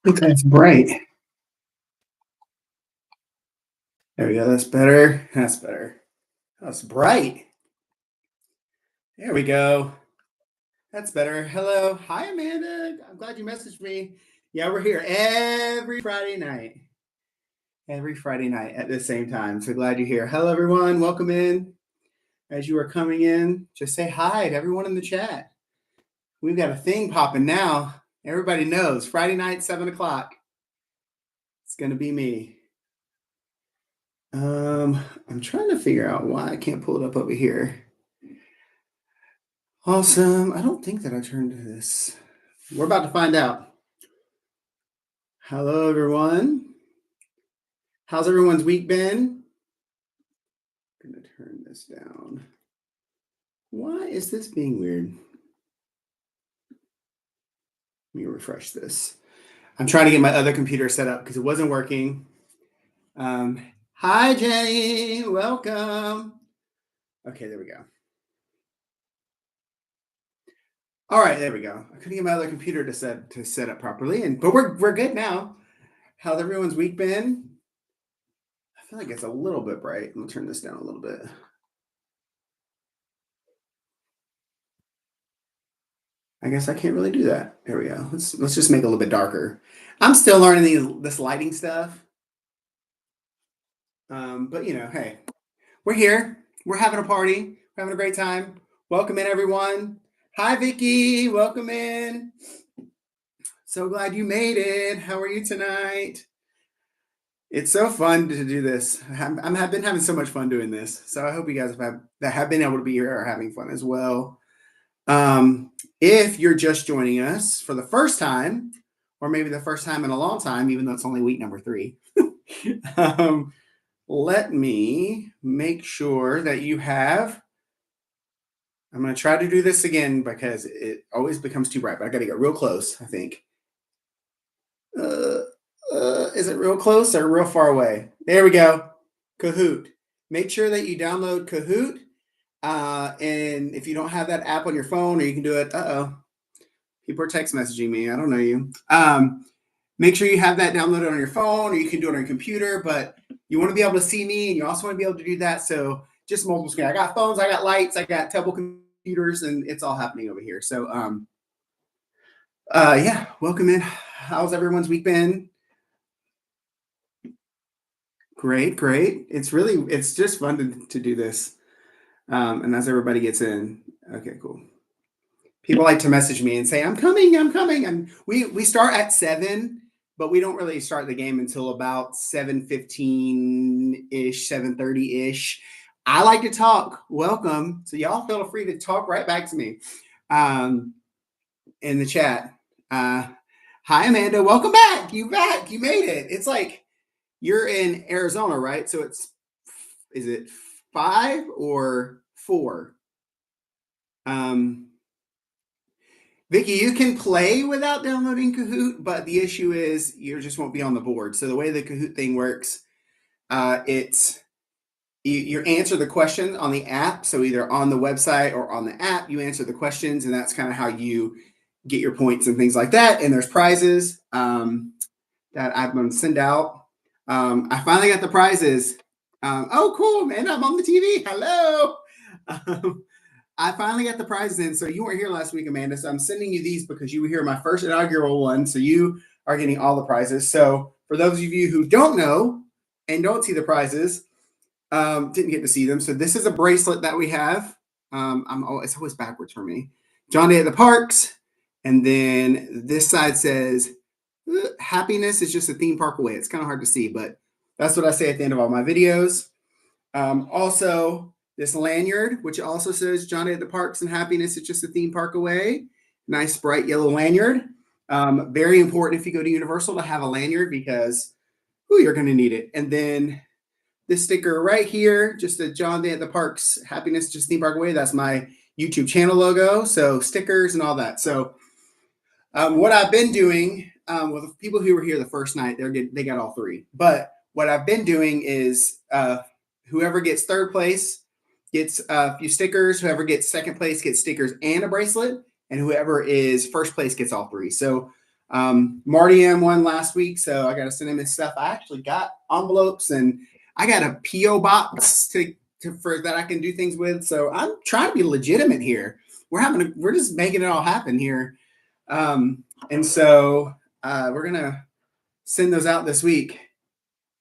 Look, that's bright. There we go. That's better. That's better. That's bright. There we go. That's better. Hello. Hi, Amanda. I'm glad you messaged me. Yeah, we're here every Friday night. Every Friday night at the same time. So glad you're here. Hello, everyone. Welcome in. As you are coming in, just say hi to everyone in the chat. We've got a thing popping now. Everybody knows Friday night, 7 o'clock. It's going to be me. I'm trying to figure out why I can't pull it up over here. Awesome. I don't think that I turned this. We're about to find out. Hello, everyone. How's everyone's week been? I'm going to turn this down. Why is this being weird? Let me refresh this. I'm trying to get my other computer set up because it wasn't working. Hi, Jenny. Welcome. Okay, there we go. All right, there we go. I couldn't get my other computer to set up properly, but we're good now. How's everyone's week been? I feel like it's a little bit bright. I'm gonna turn this down a little bit. I guess I can't really do that. There we go. Let's just make it a little bit darker. I'm still learning this lighting stuff. But hey, we're here. We're having a party. We're having a great time. Welcome in, everyone. Hi, Vicky. Welcome in. So glad you made it. How are you tonight? It's so fun to do this. I've been having so much fun doing this. So I hope you guys have been able to be here are having fun as well. If you're just joining us for the first time, or maybe the first time in a long time, even though it's only week number 3, let me make sure that you have. I'm going to try to do this again because it always becomes too bright, but I got to get real close, I think. Is it real close or real far away? There we go. Kahoot. Make sure that you download Kahoot. And if you don't have that app on your phone, or you can do it. People are text messaging me. I don't know you. Make sure you have that downloaded on your phone, or you can do it on your computer. But you want to be able to see me, and you also want to be able to do that. So just multiple screen. I got phones, I got lights, I got table computers, and it's all happening over here. So yeah, welcome in. How's everyone's week been? Great. It's just fun to do this. And as everybody gets in, okay, cool. People like to message me and say, I'm coming. And we start at 7, but we don't really start the game until about 7:15-ish, 7:30-ish. I like to talk. Welcome. So y'all feel free to talk right back to me in the chat. Hi, Amanda. Welcome back. You made it. It's like you're in Arizona, right? So is it 5 or 4? Vicky, you can play without downloading Kahoot, but the issue is you just won't be on the board. So the way the Kahoot thing works, you answer the question on the app. So either on the website or on the app, you answer the questions, and that's kind of how you get your points and things like that. And there's prizes that I'm going to send out. I finally got the prizes. Oh, cool, man. I'm on the TV. Hello. I finally got the prizes in. So you weren't here last week, Amanda. So I'm sending you these because you were here my first inaugural one. So you are getting all the prizes. So for those of you who don't know and don't see the prizes, didn't get to see them. So this is a bracelet that we have. It's always backwards for me. John Day at the Parks. And then this side says, happiness is just a theme park away. It's kind of hard to see, but that's what I say at the end of all my videos. Also, this lanyard, which also says John Day at the Parks and happiness is just a theme park away. Nice bright yellow lanyard. Very important if you go to Universal to have a lanyard because you're going to need it. And then this sticker right here, just a John Day at the Parks, happiness just theme park away. That's my YouTube channel logo. So stickers and all that. So what I've been doing with people who were here the first night, they got all 3. But what I've been doing is whoever gets 3rd place gets a few stickers. Whoever gets 2nd place gets stickers and a bracelet. And whoever is 1st place gets all 3. So Marty M won last week, so I got to send him his stuff. I actually got envelopes and I got a PO box for that I can do things with. So I'm trying to be legitimate here. We're just making it all happen here, and so we're gonna send those out this week.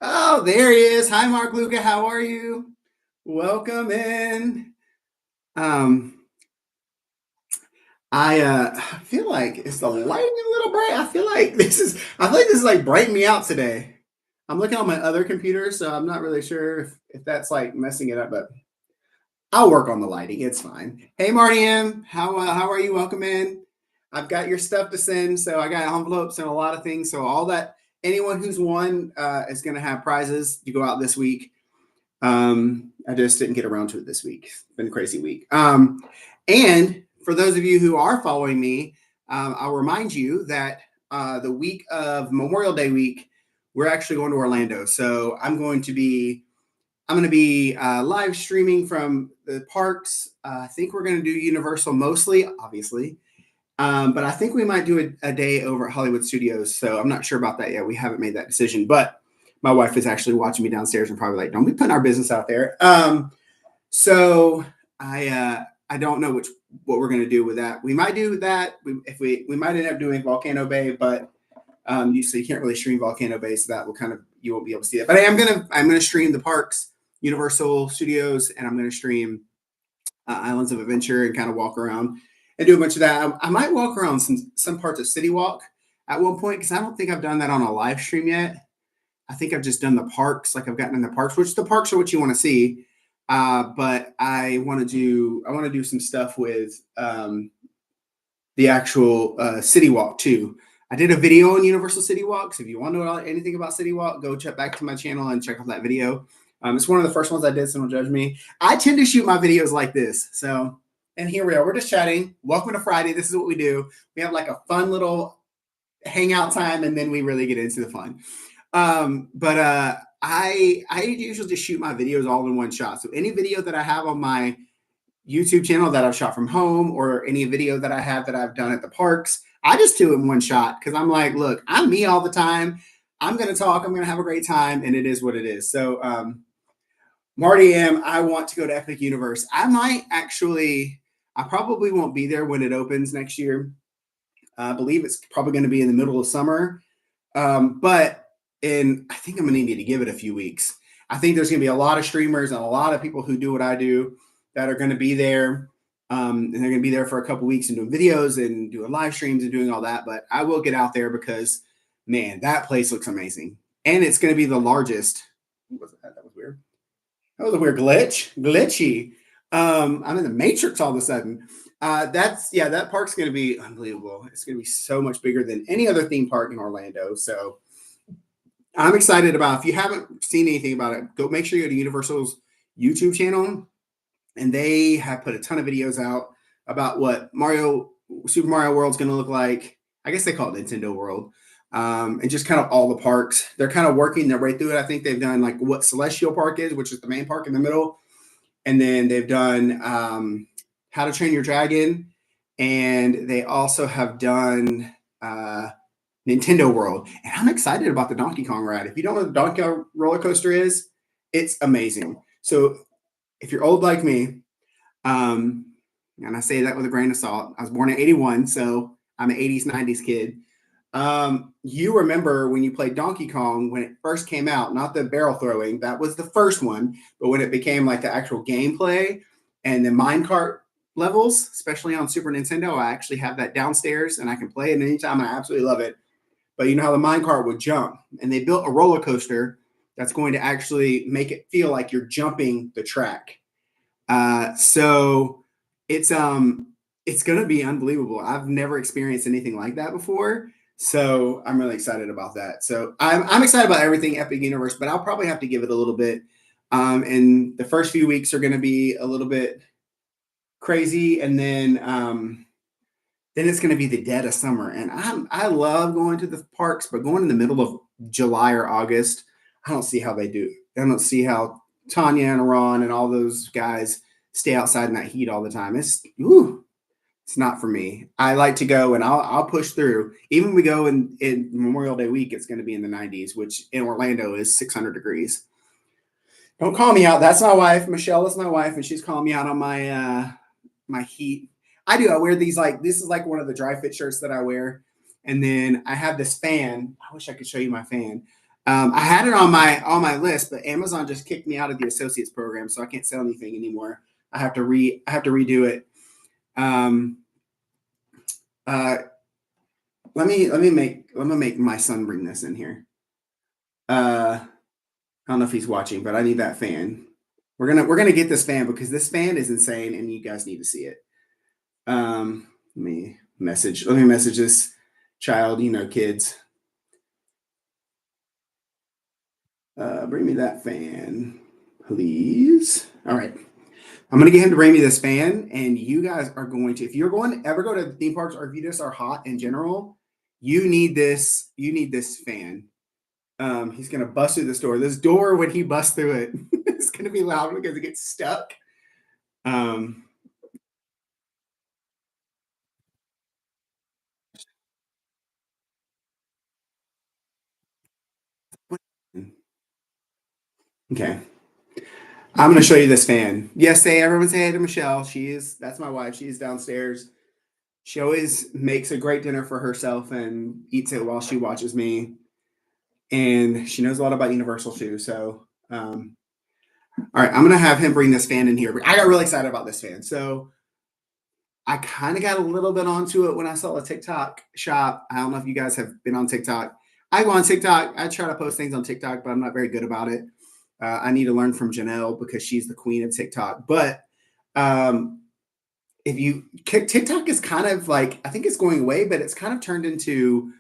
Oh, there he is. Hi, Mark Luca. How are you? Welcome in. I feel like is the lighting a little bright? I feel like this is like brightening me out today. I'm looking on my other computer, so I'm not really sure if that's like messing it up, but I'll work on the lighting. It's fine. Hey, Marty M, how are you? Welcome in. I've got your stuff to send, so I got envelopes and a lot of things. So all that anyone who's won is going to have prizes to go out this week. I just didn't get around to it this week. It's been a crazy week. And for those of you who are following me, I'll remind you that the week of Memorial Day week, we're actually going to Orlando. So I'm going to be live streaming from the parks. I think we're going to do Universal mostly, obviously. But I think we might do a day over at Hollywood Studios. So I'm not sure about that yet. We haven't made that decision. But my wife is actually watching me downstairs and probably like, don't be putting our business out there. So I don't know what we're going to do with that. We might do that. We might end up doing Volcano Bay, but you can't really stream Volcano Bay, so that will you won't be able to see that. But I'm gonna stream the parks, Universal Studios, and I'm gonna stream Islands of Adventure and kind of walk around and do a bunch of that. I might walk around some parts of City Walk at one point because I don't think I've done that on a live stream yet. I think I've just done the parks, like I've gotten in the parks, which the parks are what you want to see. But I want to do some stuff with the actual City Walk too. I did a video on Universal City Walk. So if you want to know anything about City Walk, go check back to my channel and check out that video. It's one of the first ones I did, so don't judge me. I tend to shoot my videos like this. So, and here we are. We're just chatting. Welcome to Friday. This is what we do. We have like a fun little hangout time, and then we really get into the fun. But I usually just shoot my videos all in one shot. So any video that I have on my YouTube channel that I've shot from home or any video that I have that I've done at the parks, I just do it in one shot because I'm like, look, I'm me all the time. I'm going to talk. I'm going to have a great time. And it is what it is. So Marty M, I want to go to Epic Universe. I probably won't be there when it opens next year. I believe it's probably going to be in the middle of summer. But I think I'm going to need to give it a few weeks. I think there's going to be a lot of streamers and a lot of people who do what I do that are going to be there. And they're going to be there for a couple weeks and doing videos and doing live streams and doing all that. But I will get out there because, man, that place looks amazing. And it's going to be the largest. What was that? That was weird. That was a weird glitchy. I'm in the Matrix all of a sudden. That park's going to be unbelievable. It's going to be so much bigger than any other theme park in Orlando. So I'm excited about, if you haven't seen anything about it, make sure you go to Universal's YouTube channel. And they have put a ton of videos out about what Super Mario World is going to look like. I guess they call it Nintendo World. And just kind of all the parks. They're kind of working their way through it. I think they've done like what Celestial Park is, which is the main park in the middle. And then they've done How to Train Your Dragon. And they also have done Nintendo World. And I'm excited about the Donkey Kong ride. If you don't know what the Donkey Kong roller coaster is, it's amazing. So if you're old like me, and I say that with a grain of salt, I was born in 81, so I'm an 80s, 90s kid. You remember when you played Donkey Kong when it first came out, not the barrel throwing, that was the first one, but when it became like the actual gameplay and the minecart levels, especially on Super Nintendo, I actually have that downstairs and I can play it anytime. I absolutely love it. But you know how the minecart would jump, and they built a roller coaster that's going to actually make it feel like you're jumping the track. So it's going to be unbelievable. I've never experienced anything like that before. So I'm really excited about that. So I'm excited about everything Epic Universe, but I'll probably have to give it a little bit. And the first few weeks are going to be a little bit crazy. And then it's going to be the dead of summer. And I love going to the parks, but going in the middle of July or August, I don't see how they do. I don't see how Tanya and Ron and all those guys stay outside in that heat all the time. It's It's not for me. I like to go and I'll push through. Even when we go in Memorial Day week, it's going to be in the 90s, which in Orlando is 600 degrees. Don't call me out. That's my wife. Michelle is my wife, and she's calling me out on my heat. I do. I wear these like this is like one of the dry fit shirts that I wear, and then I have this fan. I wish I could show you my fan. I had it on my list, but Amazon just kicked me out of the associates program, so I can't sell anything anymore. I have to redo it. Um, uh, let me make my son bring this in here. I don't know if he's watching, but I need that fan. We're gonna get this fan because this fan is insane, and you guys need to see it. Let me message this child. You know, kids. Bring me that fan, please. All right. I'm gonna get him to bring me this fan, and you guys are going to, if you're going to ever go to theme parks or if you just are hot in general, you need this. You need this fan. He's gonna bust through this door. This door, when he busts through it, it's gonna be loud because it gets stuck. Um, okay, I'm gonna show you this fan. Yes, everyone say hey to Michelle. That's my wife. She's downstairs. She always makes a great dinner for herself and eats it while she watches me. And she knows a lot about Universal too. So, all right, I'm gonna have him bring this fan in here. I got really excited about this fan. So I kind of got a little bit onto it when I saw a TikTok shop. I don't know if you guys have been on TikTok. I go on TikTok. I try to post things on TikTok, but I'm not very good about it. I need to learn from Janelle because she's the queen of TikTok. But um, if you TikTok is kind of like, I think it's going away, but it's kind of turned into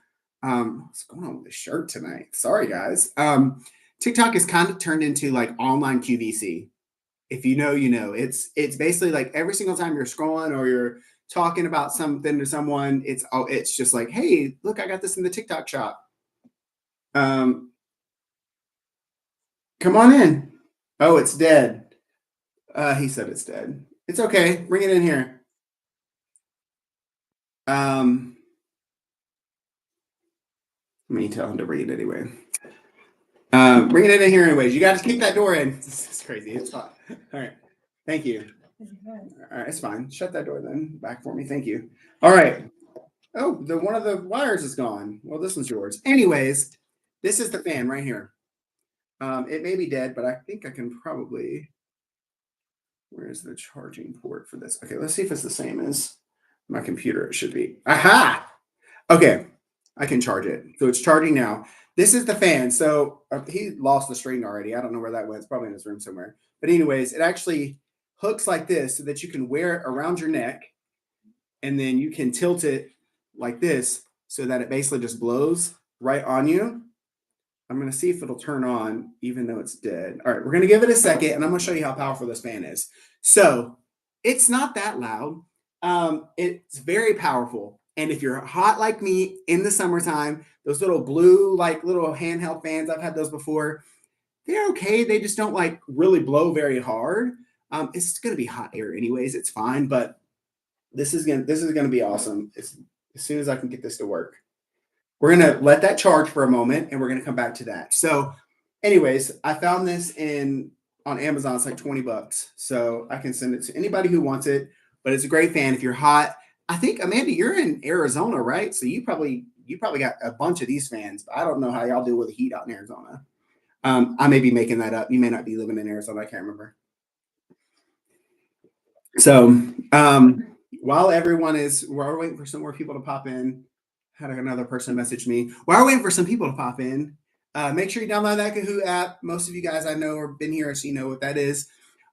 what's going on with the shirt tonight? Sorry, guys. TikTok is kind of turned into like online QVC. If you know, you know. It's basically like every single time you're scrolling or you're talking about something to someone, it's just like, hey, look, I got this in the TikTok shop. Um, come on in. Oh, it's dead. He said it's dead. It's okay. Bring it in here. Um, Let me tell him to bring it anyway. Bring it in here anyways. You got to kick that door in. This is crazy. It's fine. All right. Thank you. All right, it's fine. Shut that door then. Back for me. Thank you. All right. Oh, the one of the wires is gone. Well, this one's yours. Anyways, this is the fan right here. It may be dead, but I think I can probably. Where's the charging port for this? Okay, let's see if it's the same as my computer. It should be. Aha! Okay, I can charge it. So it's charging now. This is the fan. So he lost the string already. I don't know where that went. It's probably in his room somewhere. But anyways, it actually hooks like this so that you can wear it around your neck, and then you can tilt it like this so that it basically just blows right on you. I'm going to see if it'll turn on even though it's dead. All right, we're going to give it a second, and I'm going to show you how powerful this fan is. So it's not that loud. It's very powerful. And if you're hot like me in the summertime, those little blue, like little handheld fans, I've had those before. They're okay. They just don't like really blow very hard. It's going to be hot air anyways. It's fine, but this is gonna be awesome as soon as I can get this to work. We're gonna let that charge for a moment, and we're gonna come back to that. So, anyways, I found this in on Amazon. It's like $20, so I can send it to anybody who wants it. But it's a great fan if you're hot. I think Amanda, you're in Arizona, right? So you probably got a bunch of these fans. But I don't know how y'all deal with the heat out in Arizona. I may be making that up. You may not be living in Arizona. I can't remember. So while we're waiting for some more people to pop in. Had another person message me. While we're waiting for some people to pop in, make sure you download that Kahoot app. Most of you guys I know have been here, so you know what that is.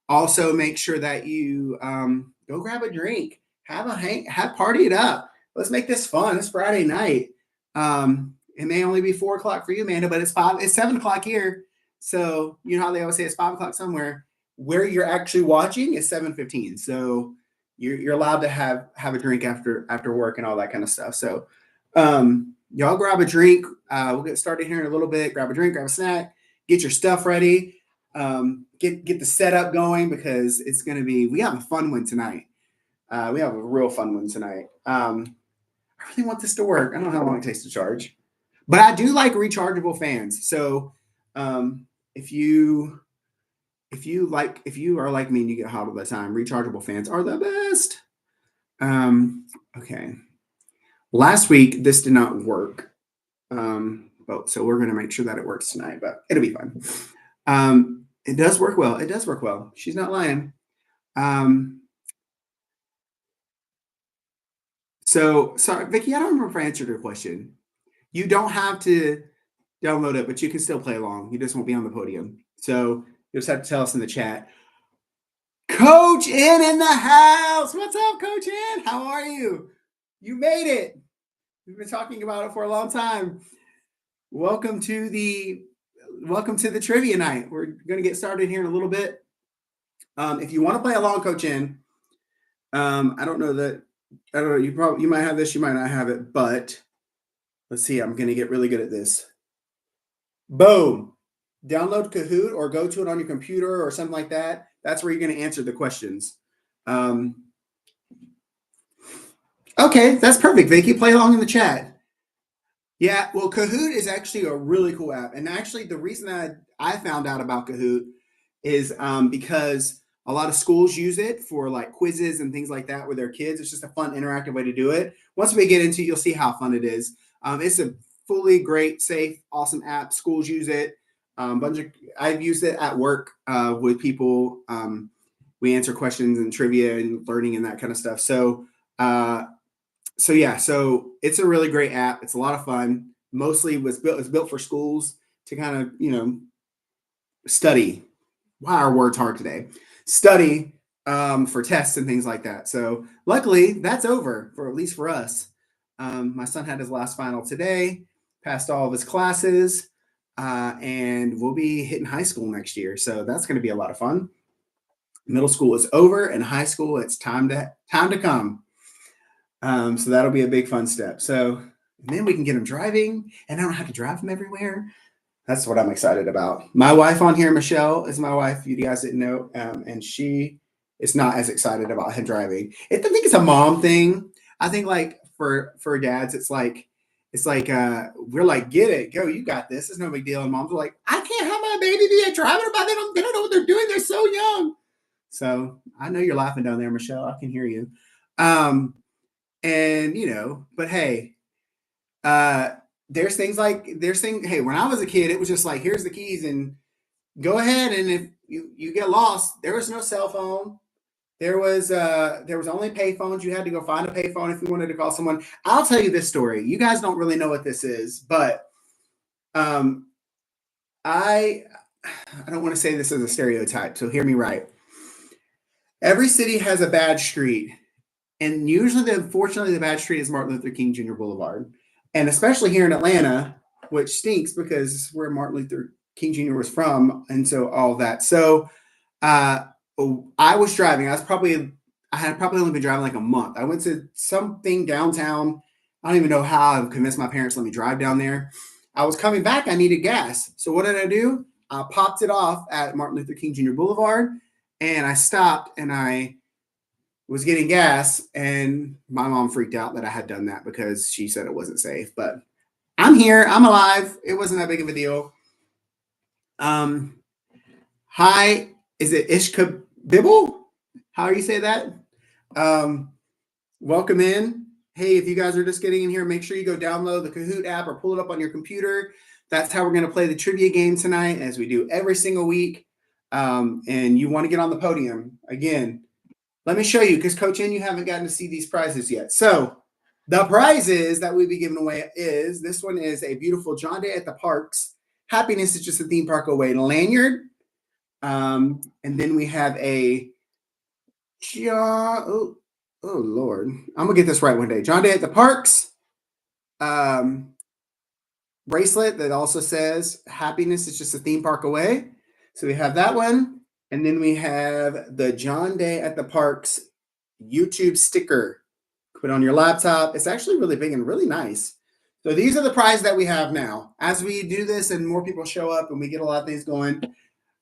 Also, make sure that you go grab a drink, party it up. Let's make this fun. It's Friday night. It may only be 4 o'clock for you, Amanda, but it's 7 o'clock here. So you know how they always say it's 5 o'clock somewhere. Where you're actually watching is 7:15. So you're allowed to have a drink after work and all that kind of stuff. So y'all grab a drink. We'll get started here in a little bit. Grab a drink, grab a snack, get your stuff ready. Get the setup going because we have a fun one tonight. We have a real fun one tonight. I really want this to work. I don't know how long it takes to charge, but I do like rechargeable fans. So um, if you if you are like me and you get hot all the time, rechargeable fans are the best. Okay. Last week this did not work. But so we're gonna make sure that it works tonight, but it'll be fun. It does work well. It does work well. She's not lying. Um, so sorry, Vicky, I don't remember if I answered your question. You don't have to download it, but you can still play along. You just won't be on the podium. So you just have to tell us in the chat. Coach in the house. What's up, Coach in? How are you? You made it. We've been talking about it for a long time. Welcome to the trivia night. We're going to get started here in a little bit. If you want to play along, Coach in, I don't know. You might have this, you might not have it, but let's see. I'm going to get really good at this. Boom. Download Kahoot or go to it on your computer or something like that. That's where you're going to answer the questions. Okay, that's perfect, Vicky. Play along in the chat. Yeah, well, Kahoot is actually a really cool app. And actually, the reason that I found out about Kahoot is because a lot of schools use it for like quizzes and things like that with their kids. It's just a fun, interactive way to do it. Once we get into it, you'll see how fun it is. It's a fully great, safe, awesome app. Schools use it. I've used it at work with people. We answer questions and trivia and learning and that kind of stuff. So it's a really great app. It's a lot of fun. Mostly it's built for schools to kind of, study. Wow, our word's hard today. Study for tests and things like that. So luckily that's over for at least for us. My son had his last final today, passed all of his classes, and we'll be hitting high school next year. So that's going to be a lot of fun. Middle school is over and high school, it's time to come. So that'll be a big fun step. So then we can get him driving and I don't have to drive him everywhere. That's what I'm excited about. My wife on here, Michelle, is my wife. You guys didn't know. And she is not as excited about him driving. I think it's a mom thing. I think like for dads, it's like we're like, get it, go, you got this. It's no big deal. And moms are like, I can't have my baby be a driver, but they don't know what they're doing. They're so young. So I know you're laughing down there, Michelle. I can hear you. But hey, hey, when I was a kid, it was just like, here's the keys and go ahead. And if you get lost, there was no cell phone. There was only pay phones. You had to go find a pay phone if you wanted to call someone. I'll tell you this story. You guys don't really know what this is, but I don't want to say this as a stereotype, so hear me right. Every city has a bad street. And usually, unfortunately, the bad street is Martin Luther King Jr. Boulevard. And especially here in Atlanta, which stinks because it's where Martin Luther King Jr. was from. And so all that. So I was driving. I had probably only been driving like a month. I went to something downtown. I don't even know how I convinced my parents to let me drive down there. I was coming back. I needed gas. So what did I do? I popped it off at Martin Luther King Jr. Boulevard. And I stopped and I was getting gas, and my mom freaked out that I had done that because she said it wasn't safe. But I'm here. I'm alive. It wasn't that big of a deal. Hi, is it Ishka Bibble? How do you say that? Welcome in. Hey, if you guys are just getting in here, make sure you go download the Kahoot app or pull it up on your computer. That's how we're going to play the trivia game tonight, as we do every single week. And you want to get on the podium again. Let me show you, because Coach N, you haven't gotten to see these prizes yet. So the prizes that we'll be giving away is, this one is a beautiful John Day at the Parks. Happiness is just a theme park away lanyard. And then we have a oh Lord. I'm gonna get this right one day. John Day at the Parks bracelet that also says happiness is just a theme park away. So we have that one. And then we have the John Day at the Parks YouTube sticker. Put on your laptop. It's actually really big and really nice. So these are the prizes that we have now. As we do this and more people show up and we get a lot of things going,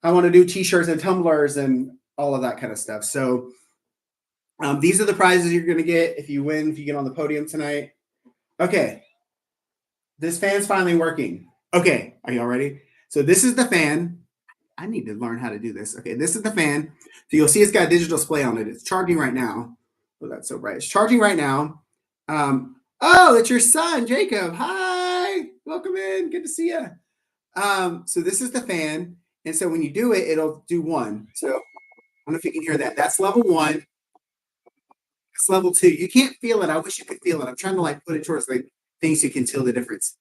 I want to do t-shirts and tumblers and all of that kind of stuff. So These are the prizes you're going to get if you win, if you get on the podium tonight. Okay. This fan's finally working. Okay. Are y'all ready? So this is the fan. I need to learn how to do this. Okay. This is the fan. So you'll see it's got a digital display on it. It's charging right now. Oh, that's so bright. It's charging right now. Oh, it's your son, Jacob. Hi. Welcome in. Good to see you. So this is the fan. And so when you do it, it'll do 1. So I don't know if you can hear that. That's level 1. It's level 2. You can't feel it. I wish you could feel it. I'm trying to like put it towards like things you can tell the difference.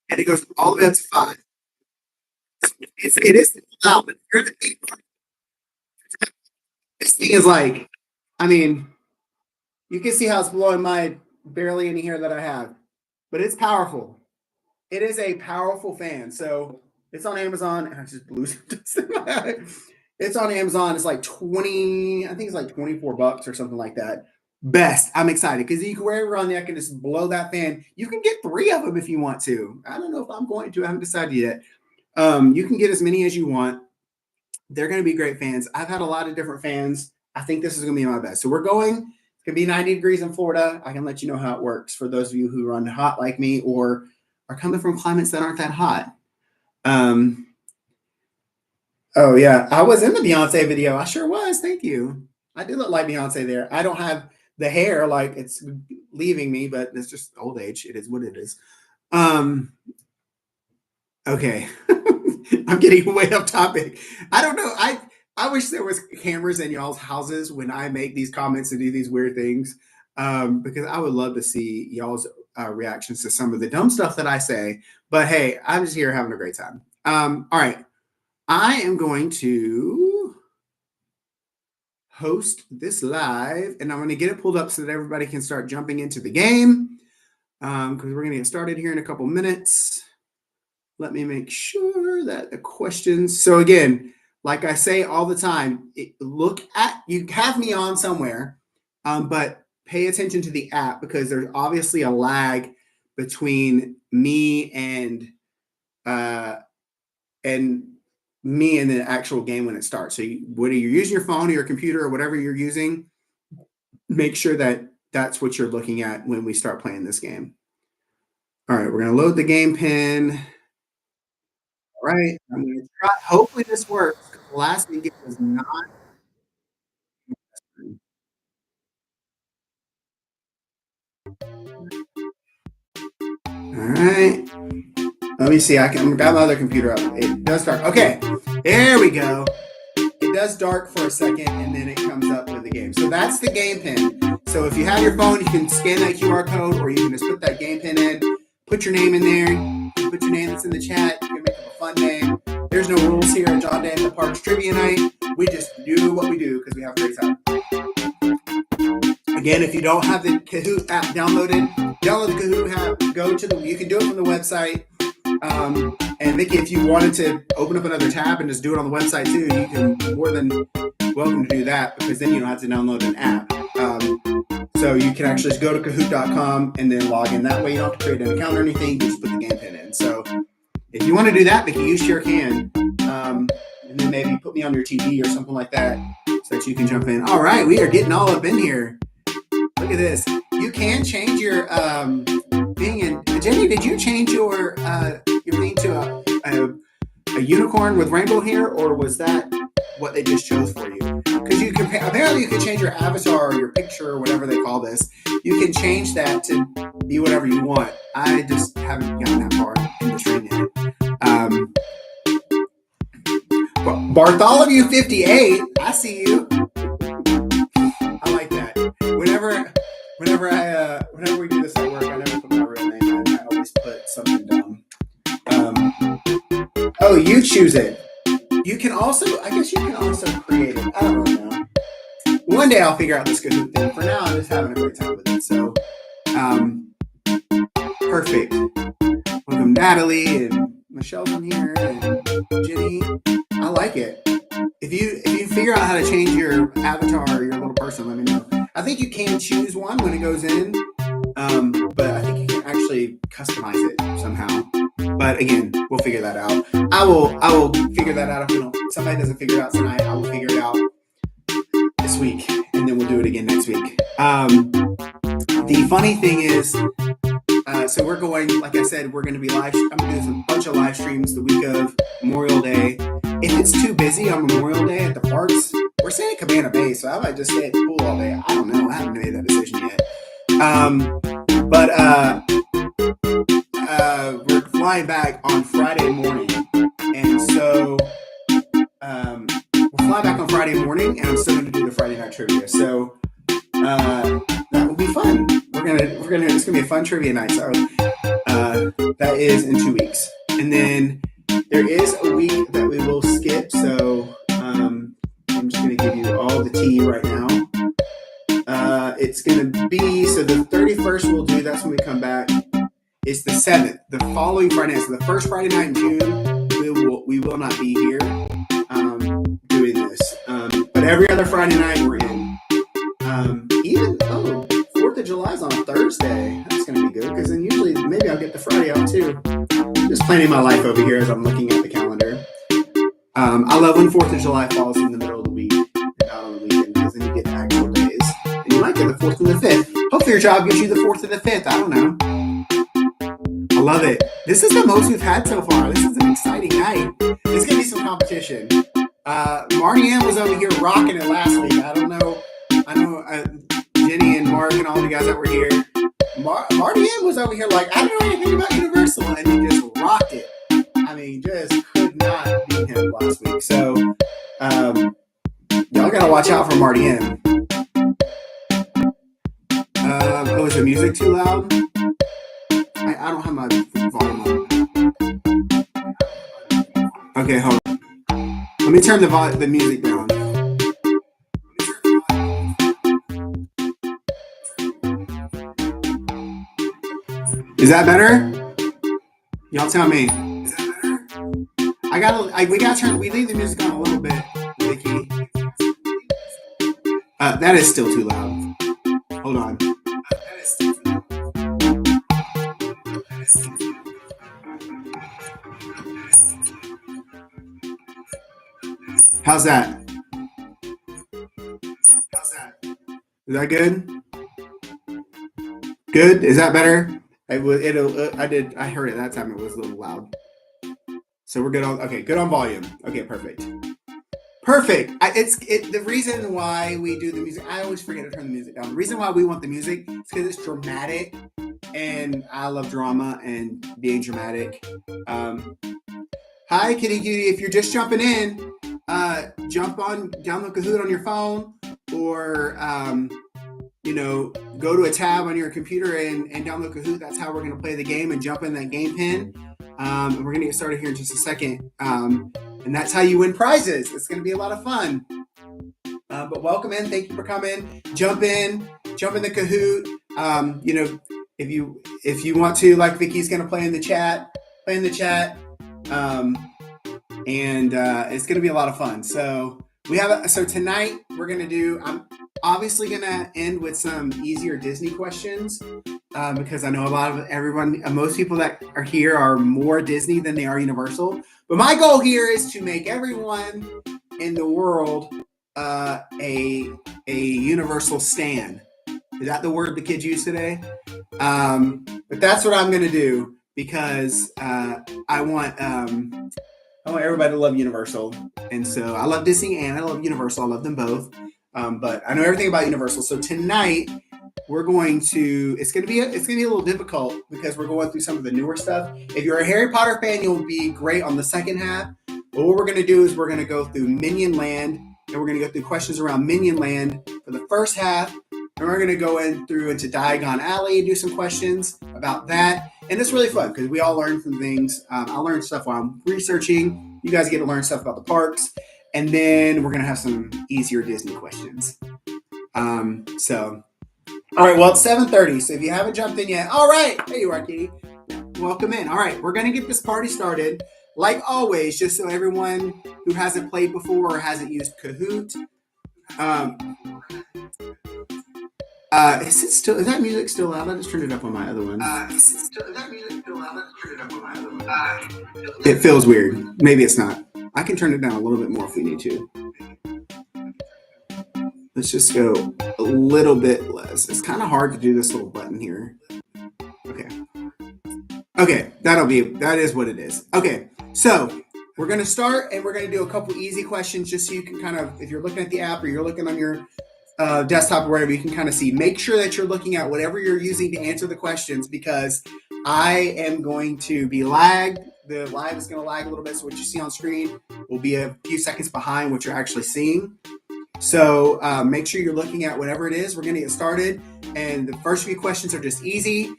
And it goes all the way up to 5. It is loud, but you're the big part. This thing is like, I mean, you can see how it's blowing my barely any hair that I have, but it's powerful. It is a powerful fan. So it's on Amazon. I just blew some dust in my eye. It's on Amazon. It's like 20, I think it's like $24 or something like that. Best. I'm excited because you can wear it around the neck and just blow that fan. You can get 3 of them if you want to. I don't know if I'm going to. I haven't decided yet. You can get as many as you want. They're going to be great fans. I've had a lot of different fans. I think this is going to be my best. So we're going. It's going to be 90 degrees in Florida. I can let you know how it works for those of you who run hot like me or are coming from climates that aren't that hot. Oh, yeah. I was in the Beyonce video. I sure was. Thank you. I do look like Beyonce there. I don't have the hair like it's leaving me, but it's just old age. It is what it is. Okay. I'm getting way off topic. I don't know. I wish there was cameras in y'all's houses when I make these comments and do these weird things, because I would love to see y'all's reactions to some of the dumb stuff that I say. But hey, I'm just here having a great time. All right. I am going to host this live, and I'm going to get it pulled up so that everybody can start jumping into the game, because we're going to get started here in a couple minutes. Let me make sure that the questions. So again, like I say all the time, you have me on somewhere, but pay attention to the app because there's obviously a lag between me and the actual game when it starts. So whether you're using your phone or your computer or whatever you're using, make sure that that's what you're looking at when we start playing this game. All right, we're going to load the game pin. All right, I'm going to try. Hopefully this works. The last week it was not. All right. Let me see. I got my other computer up. It does start. Okay, there we go. It does dark for a second, and then it comes up with the game. So that's the game pin. So if you have your phone, you can scan that QR code, or you can just put that game pin in, put your name in there, put your name that's in the chat. You can make up a fun name. There's no rules here at John Dan the Parks Trivia Night. We just do what we do because we have a great time. Again, if you don't have the Kahoot app downloaded, download the Kahoot app. You can do it from the website. And Mickey, if you wanted to open up another tab and just do it on the website too, you can more than welcome to do that because then you don't have to download an app. So you can actually just go to Kahoot.com and then log in. That way you don't have to create an account or anything. You just put the game pin in. So if you want to do that, Mickey, you sure can. And then maybe put me on your TV or something like that so that you can jump in. All right, we are getting all up in here. Look at this. You can change your thing. And Jenny, did you change your thing to a unicorn with rainbow hair, or was that what they just chose for you? Because apparently you can change your avatar or your picture or whatever they call this. You can change that to be whatever you want. I just haven't gotten that far in the training yet. Bartholomew 58, I see you. I like that. Whenever we do this at work, I never put my real name in. I always put something dumb. Oh, you choose it. You can also create it. I don't really know. One day I'll figure out this Kahoot thing. For now, I'm just having a great time with it. So, perfect. Welcome, Natalie and Michelle's in here and Jenny. I like it. If you figure out how to change your avatar or your little person, let me know. I think you can choose one when it goes in, but I think you can actually customize it somehow. But again, we'll figure that out. I will figure that out. If somebody doesn't figure it out tonight, I will figure it out this week, and then we'll do it it again next week. The funny thing is, so we're going, like I said, we're going to be I'm going to do a bunch of live streams the week of Memorial Day. If it's too busy on Memorial Day at the parks, we're staying at Cabana Bay, so I might just stay at the pool all day. I don't know. I haven't made that decision yet. But we're flying back on Friday morning. And so we're flying back on Friday morning, and I'm still going to do the Friday night trivia. So that will be fun. It's gonna be a fun trivia night. So that is in 2 weeks, and then there is a week that we will skip. So I'm just gonna give you all the tea right now. It's gonna be so the 31st we'll do. That's when we come back. It's the 7th, the following Friday. So the first Friday night in June, we will not be here doing this. But every other Friday night we're in. Even 4th of July is on a Thursday. That's going to be good because then usually maybe I'll get the Friday off too. Just planning my life over here as I'm looking at the calendar. I love when 4th of July falls in the middle of the week and not on the weekend because then you get actual days. And you might get the 4th and the 5th. Hopefully your job gives you the 4th and the 5th. I don't know. I love it. This is the most we've had so far. This is an exciting night. There's going to be some competition. Marty Ann was over here rocking it last week. I know Jenny and Mark and all the guys that were here. Marty Ann was over here like, I don't know anything about Universal, and he just rocked it. I mean, just could not beat him last week. So, y'all gotta watch out for Marty Ann. Is the music too loud? I don't have my volume on. Okay, hold on. Let me turn the music down. Is that better? Y'all tell me. Is that better? We leave the music on a little bit, Vicky. That is still too loud. Hold on. How's that? Is that good? Good? Is that better? I heard it that time. It was a little loud. So we're good on. Okay, good on volume. Okay, perfect. The reason why we do the music. I always forget to turn the music down. The reason why we want the music is because it's dramatic, and I love drama and being dramatic. Hi, Kitty Cutie. If you're just jumping in, download Kahoot on your phone, or go to a tab on your computer and download Kahoot. That's how we're going to play the game and jump in that game pin. And we're going to get started here in just a second. And that's how you win prizes. It's going to be a lot of fun. But welcome in. Thank you for coming. Jump in the Kahoot. If you want to, like Vicky's going to play in the chat. And it's going to be a lot of fun. So tonight we're going to do. I'm obviously going to end with some easier Disney questions because I know most people that are here are more Disney than they are Universal. But my goal here is to make everyone in the world a Universal stan. Is that the word the kids use today? But that's what I'm going to do because I want everybody to love Universal. And so I love Disney and I love Universal. I love them both. But I know everything about Universal. So tonight it's going to be a little difficult because we're going through some of the newer stuff. If you're a Harry Potter fan, you'll be great on the second half. But what we're going to do is we're going to go through Minion Land, and we're going to go through questions around Minion Land for the first half. And we're going to go into Diagon Alley and do some questions about that. And it's really fun because we all learn from things. I learned stuff while I'm researching. You guys get to learn stuff about the parks. And then we're going to have some easier Disney questions. All right, well, it's 7:30. So if you haven't jumped in yet, all right. There you are, Kitty. Welcome in. All right, we're going to get this party started. Like always, just so everyone who hasn't played before or hasn't used Kahoot. Is that music still loud? I just turned it up on my other one. It feels weird. Maybe it's not. I can turn it down a little bit more if we need to. Let's just go a little bit less. It's kind of hard to do this little button here. Okay. Okay, that is what it is. Okay, so we're gonna start and we're gonna do a couple easy questions just so you can kind of, if you're looking at the app or you're looking on your desktop or whatever, you can kind of see. Make sure that you're looking at whatever you're using to answer the questions because I am going to be lagged. The live is going to lag a little bit, so what you see on screen will be a few seconds behind what you're actually seeing. So make sure you're looking at whatever it is. We're going to get started, and the first few questions are just easy,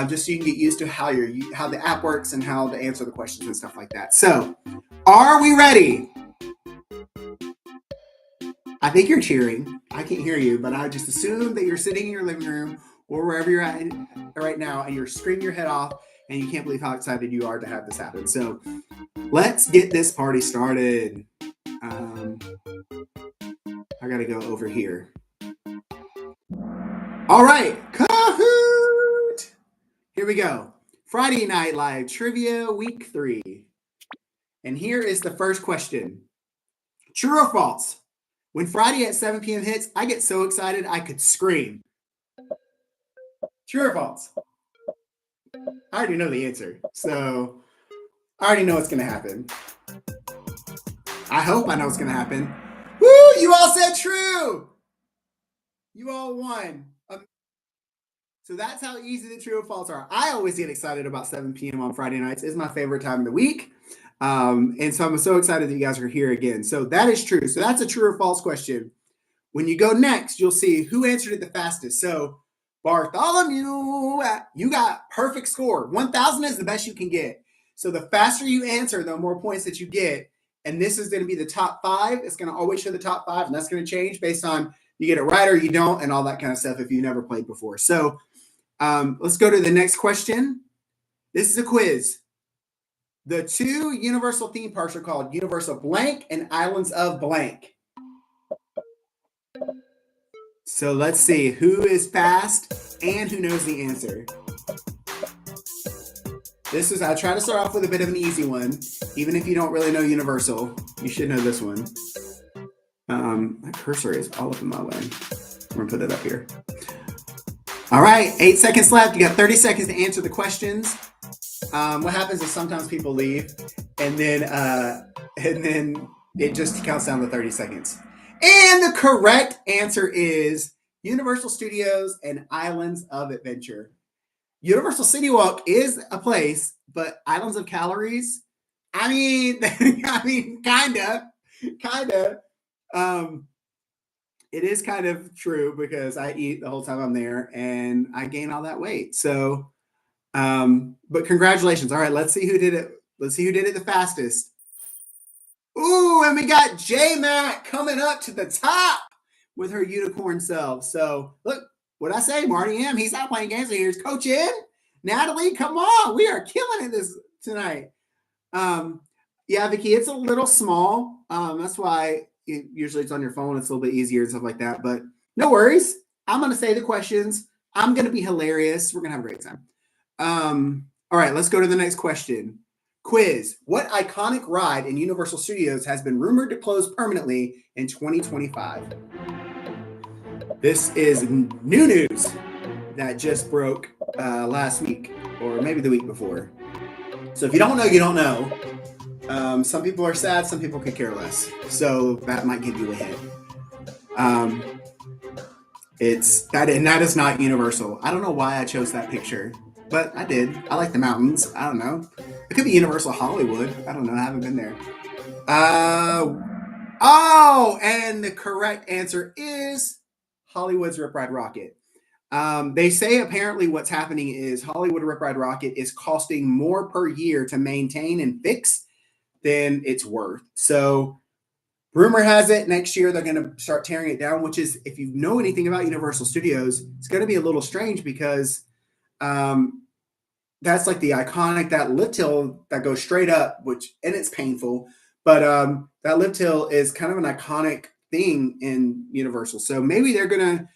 just so you can get used to how the app works and how to answer the questions and stuff like that. So, are we ready? I think you're cheering. I can't hear you, but I just assume that you're sitting in your living room or wherever you're at right now and you're screaming your head off and you can't believe how excited you are to have this happen. So let's get this party started. I got to go over here. All right. Kahoot! Here we go. Friday Night Live Trivia Week 3. And here is the first question. True or false? When Friday at 7 p.m. hits, I get so excited I could scream. True or false? I already know the answer, so I already know what's going to happen. I hope I know what's going to happen. Woo! You all said true! You all won. So that's how easy the true or false are. I always get excited about 7 p.m. on Friday nights. It's my favorite time of the week. And so I'm so excited that you guys are here again. So that is true. So that's a true or false question. When you go next, you'll see who answered it the fastest. So Bartholomew, you got perfect score. 1,000 is the best you can get. So the faster you answer, the more points that you get. And this is going to be the top 5. It's going to always show the top 5, and that's going to change based on you get it right or you don't and all that kind of stuff if you've never played before. So let's go to the next question. This is a quiz. The 2 Universal theme parks are called Universal Blank and Islands of Blank. So let's see who is fast and who knows the answer. I try to start off with a bit of an easy one. Even if you don't really know Universal, you should know this one. My cursor is all up in my way. I'm going to put it up here. All right, 8 seconds left. You got 30 seconds to answer the questions. What happens is sometimes people leave, and then it just counts down to 30 seconds. And the correct answer is Universal Studios and Islands of Adventure. Universal City Walk is a place, but Islands of Calories, I mean, kind of. It is kind of true because I eat the whole time I'm there, and I gain all that weight. So. But congratulations. All right, let's see who did it. Let's see who did it the fastest. Ooh, and we got J-Mac coming up to the top with her unicorn self. So look, what I say, Marty M. He's not playing games. Here's Coach Ed. Natalie, come on. We are killing it this tonight. Yeah, Vicky, it's a little small. That's why usually it's on your phone. It's a little bit easier and stuff like that. But no worries. I'm going to say the questions. I'm going to be hilarious. We're going to have a great time. All right, let's go to the next question. Quiz. What iconic ride in Universal Studios has been rumored to close permanently in 2025? This is new news that just broke last week or maybe the week before. So if you don't know, you don't know. Some people are sad, some people could care less. So that might give you a hint. That is not Universal. I don't know why I chose that picture. But I did. I like the mountains. I don't know. It could be Universal Hollywood. I don't know. I haven't been there. And the correct answer is Hollywood's Rip Ride Rocket. They say apparently what's happening is Hollywood Rip Ride Rocket is costing more per year to maintain and fix than it's worth. So rumor has it next year they're going to start tearing it down, which is, if you know anything about Universal Studios, it's going to be a little strange because that's like the iconic, that lift hill that goes straight up, and it's painful, but that lift hill is kind of an iconic thing in Universal. So maybe they're going to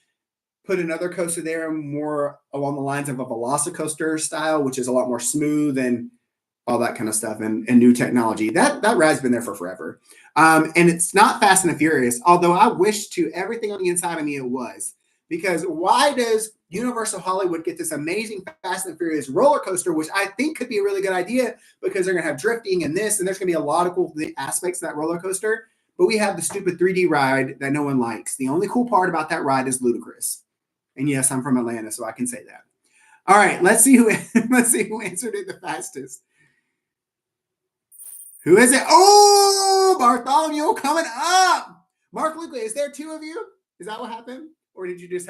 put another coaster there more along the lines of a Velocicoaster style, which is a lot more smooth and all that kind of stuff, and new technology. That ride's been there for forever. And it's not Fast and the Furious, although I wish to everything on the inside of me it was. Because why does Universal Hollywood get this amazing Fast and Furious roller coaster, which I think could be a really good idea because they're going to have drifting and this, and there's going to be a lot of cool aspects of that roller coaster. But we have the stupid 3D ride that no one likes. The only cool part about that ride is ludicrous. And yes, I'm from Atlanta, so I can say that. All right, let's see who answered it the fastest. Who is it? Oh, Bartholomew coming up. Mark Luca, is there two of you? Is that what happened? Or did you just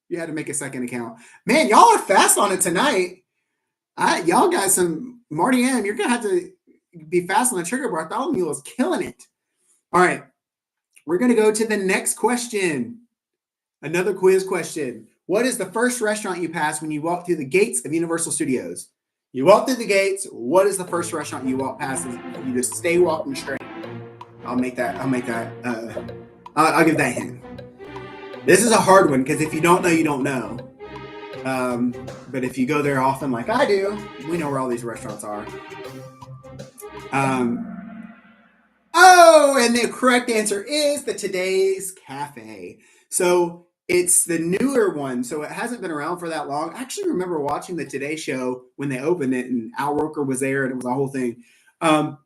you had to make a second account? Man, y'all are fast on it tonight. Y'all got some, Marty M, you're going to have to be fast on the trigger. Bartholomew is killing it. All right, we're going to go to the next question. Another quiz question. What is the first restaurant you pass when you walk through the gates of Universal Studios? You walk through the gates. What is the first restaurant you walk past? You just stay walking straight. I'll give that hint. This is a hard one because if you don't know, you don't know. But if you go there often like I do, we know where all these restaurants are. And the correct answer is the Today's Cafe. So it's the newer one, so it hasn't been around for that long. I actually remember watching the Today Show when they opened it, and Al Roker was there, and it was a whole thing.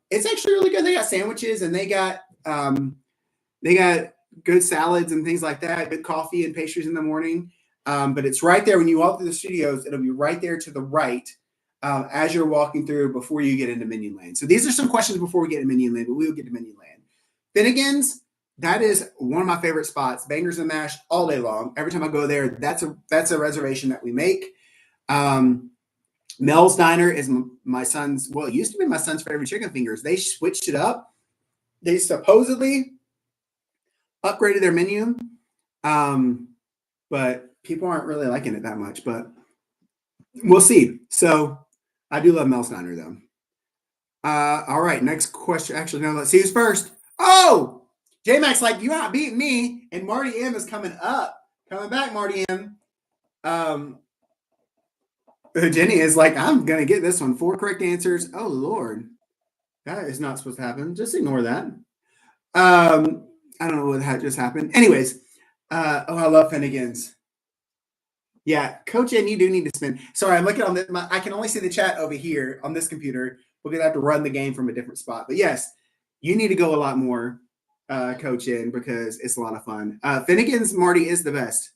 It's actually really good. They got sandwiches, and they got good salads and things like that, good coffee and pastries in the morning. But it's right there when you walk through the studios. It'll be right there to the right as you're walking through before you get into Minion Land. So these are some questions before we get to Minion Land, but we will get to Minion Land. Finnegan's. That is one of my favorite spots. Bangers and mash all day long. Every time I go there, that's a reservation that we make. Mel's Diner is my son's. Well, it used to be my son's favorite chicken fingers. They switched it up. They supposedly upgraded their menu, but people aren't really liking it that much. But we'll see. So I do love Mel's Diner though. All right, next question. Actually, no. Let's see who's first. Oh. J-Max like, you're not beating me, and Marty M is coming up. Coming back, Marty M. Jenny is like, I'm going to get this one. 4 correct answers. Oh, Lord. That is not supposed to happen. Just ignore that. I don't know what just happened. Anyways, I love Finnegan's. Yeah, Coach N, you do need to spend. Sorry, I'm looking on I can only see the chat over here on this computer. We're going to have to run the game from a different spot. But yes, you need to go a lot more. Coach in because it's a lot of fun. Finnegan's Marty is the best.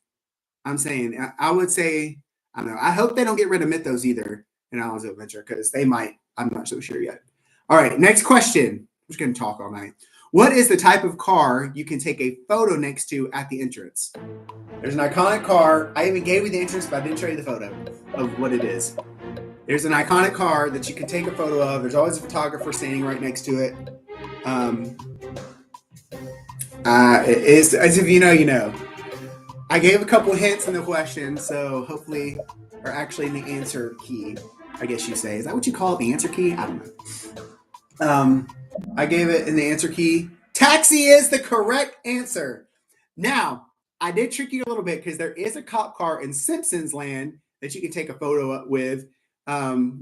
I'm saying, I would say, I don't know. I hope they don't get rid of Mythos either in Islands of Adventure because they might. I'm not so sure yet. All right, next question. I'm just going to talk all night. What is the type of car you can take a photo next to at the entrance? There's an iconic car. I even gave you the entrance, but I didn't show you the photo of what it is. There's an iconic car that you can take a photo of. There's always a photographer standing right next to it. As if you know, you know. I gave a couple hints in the question, so hopefully, or actually in the answer key, I guess you say. Is that what you call it, the answer key? I don't know. I gave it in the answer key. Taxi is the correct answer. Now, I did trick you a little bit because there is a cop car in Simpsons Land that you can take a photo with,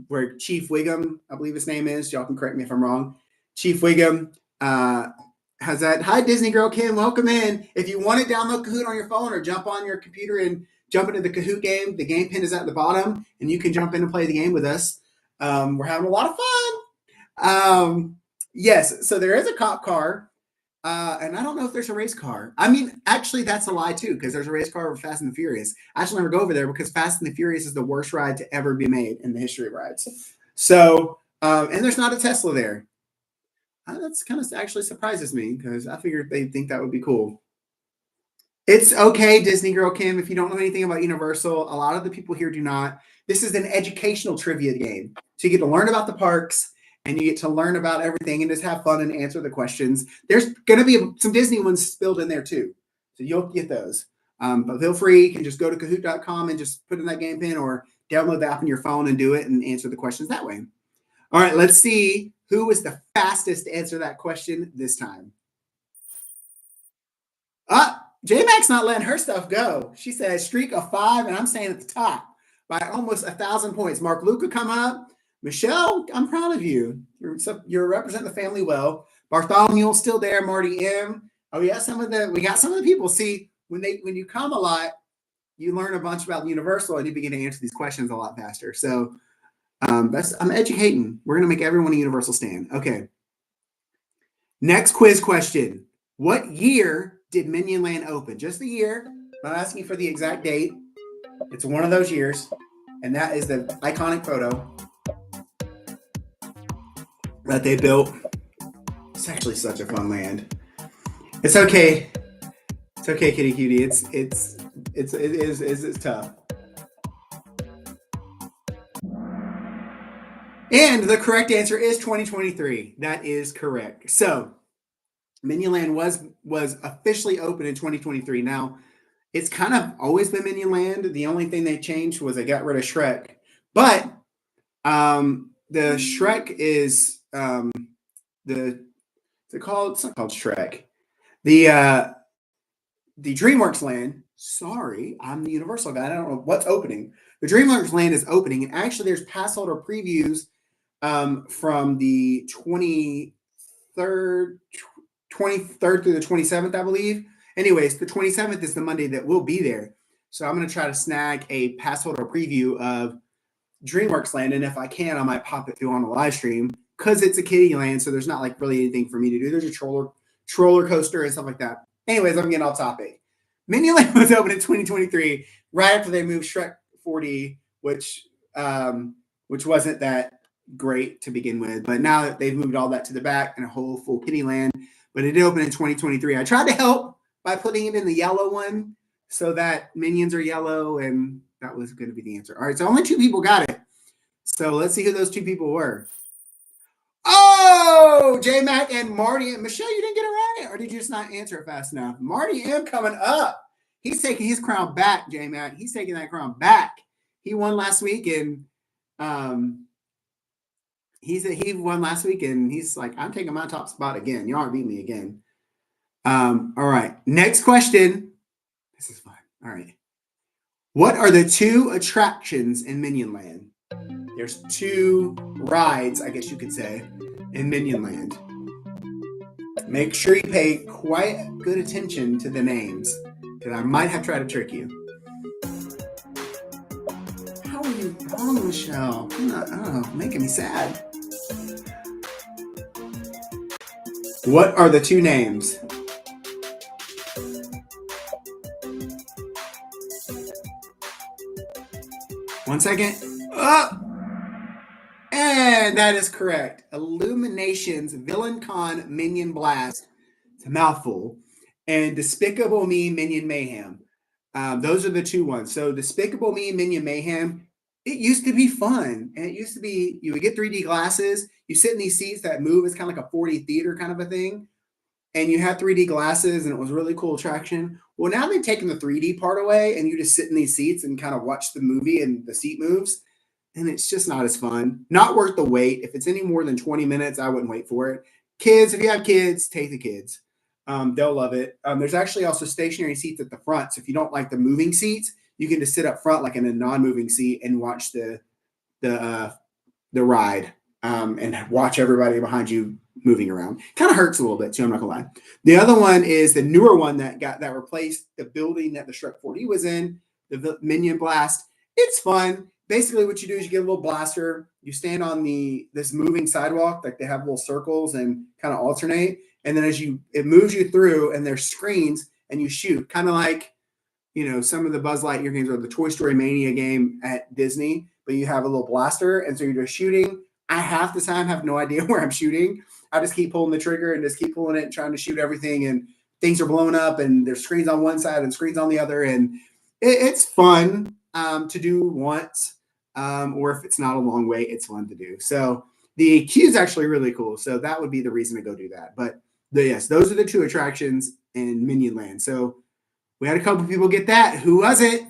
where Chief Wiggum, I believe his name is. Y'all can correct me if I'm wrong. Chief Wiggum has that. Hi, Disney Girl Kim. Welcome in. If you want to download Kahoot on your phone or jump on your computer and jump into the Kahoot game, the game pin is at the bottom, and you can jump in and play the game with us. We're having a lot of fun. Yes, so there is a cop car, and I don't know if there's a race car. I mean, actually, that's a lie, too, because there's a race car over Fast and the Furious. I should never go over there because Fast and the Furious is the worst ride to ever be made in the history of rides. So, and there's not a Tesla there. That's kind of actually surprises me because I figured they'd think that would be cool. It's okay, Disney Girl Kim, if you don't know anything about Universal. A lot of the people here do not. This is an educational trivia game. So you get to learn about the parks and you get to learn about everything and just have fun and answer the questions. There's going to be some Disney ones spilled in there too. So you'll get those. But feel free. You can just go to Kahoot.com and just put in that game pin or download the app on your phone and do it and answer the questions that way. All right, let's see who was the fastest to answer that question this time. J-Mac's not letting her stuff go. She says streak of 5, and I'm saying at the top by almost 1,000 points. Mark Luca come up. Michelle, I'm proud of you. You're representing the family well. Bartholomew's still there. Marty M. Oh, we got some of the people. See, when you come a lot, you learn a bunch about Universal and you begin to answer these questions a lot faster. So I'm educating. We're gonna make everyone a Universal stan. Okay. Next quiz question. What year did Minion Land open? Just the year. I'm not asking you for the exact date. It's one of those years. And that is the iconic photo that they built. It's actually such a fun land. It's okay. It's okay, kitty cutie. It's tough. And the correct answer is 2023. That is correct. So Minion Land was officially open in 2023. Now, it's kind of always been Minion Land. The only thing they changed was they got rid of Shrek. But the Shrek is it's not called Shrek. The DreamWorks Land. Sorry, I'm the Universal guy. I don't know what's opening. The DreamWorks Land is opening, and actually, there's pass holder previews from the 23rd through the 27th, I believe. Anyways, the 27th is the Monday that we'll be there. So I'm going to try to snag a pass holder preview of DreamWorks Land, and if I can, I might pop it through on a live stream because it's a kiddie land, so there's not like really anything for me to do. There's a troller coaster and stuff like that. Anyways, I'm getting off topic. Minion Land was open in 2023, right after they moved Shrek 4D, which wasn't that great to begin with. But now that they've moved all that to the back and a whole full kiddie land, but it did open in 2023. I tried to help by putting it in the yellow one so that Minions are yellow, and that was going to be the answer. All right, so only 2 people got it. So let's see who those 2 people were. Oh, J Mac and Marty and Michelle, you didn't get it right, or did you just not answer it fast enough? Marty M coming up. He's taking his crown back, J Mac. He's taking that crown back. He won last week, and he won last week, and he's like, I'm taking my top spot again. Y'all aren't beating me again. All right, next question. This is fun. All right. What are the 2 attractions in Minion Land? There's 2 rides, I guess you could say, in Minion Land. Make sure you pay quite good attention to the names, because I might have tried to trick you. How are you wrong, Michelle? Making me sad. What are the 2 names? One second. And that is correct. Illuminations, Villain Con, Minion Blast. It's a mouthful. And Despicable Me, Minion Mayhem. Those are the 2 ones. So Despicable Me, Minion Mayhem, it used to be fun. And it used to be, you would get 3D glasses. You sit in these seats that move. It's kind of like a 4D theater kind of a thing. And you had 3D glasses, and it was a really cool attraction. Well, now they've taken the 3D part away, and you just sit in these seats and kind of watch the movie and the seat moves. And it's just not as fun. Not worth the wait. If it's any more than 20 minutes, I wouldn't wait for it. Kids, if you have kids, take the kids. They'll love it. There's actually also stationary seats at the front. So if you don't like the moving seats, you can just sit up front like in a non-moving seat and watch the ride and watch everybody behind you moving around. Kind of hurts a little bit too, I'm not gonna lie. The other one is the newer one that replaced the building that the Shrek 4D was in, the Minion Blast. It's fun. Basically what you do is you get a little blaster, you stand on this moving sidewalk, like they have little circles and kind of alternate. And then it moves you through, and there's screens, and you shoot, kind of like, some of the Buzz Lightyear games or the Toy Story Mania game at Disney, but you have a little blaster, and so you're just shooting. I half the time have no idea where I'm shooting. I just keep pulling the trigger and just keep pulling it and trying to shoot everything, and things are blowing up, and there's screens on one side and screens on the other, and it's fun to do once, or if it's not a long wait, it's fun to do. So the queue is actually really cool, so that would be the reason to go do that. But yes, those are the 2 attractions in Minion Land. So we had a couple people get that. Who was it?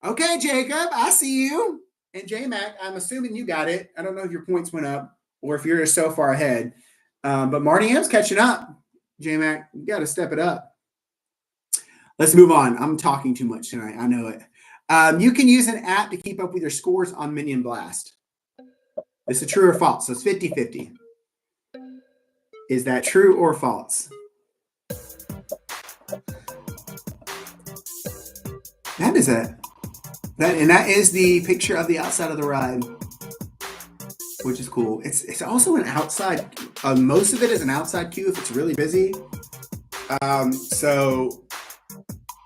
Okay, Jacob, I see you. And J-Mac, I'm assuming you got it. I don't know if your points went up or if you're just so far ahead. But Marty M's catching up. J-Mac, you got to step it up. Let's move on. I'm talking too much tonight. I know it. You can use an app to keep up with your scores on Minion Blast. This is true or false. So it's 50-50. Is that true or false? That is it. That is the picture of the outside of the ride, which is cool. It's also an outside. Most of it is an outside queue if it's really busy. So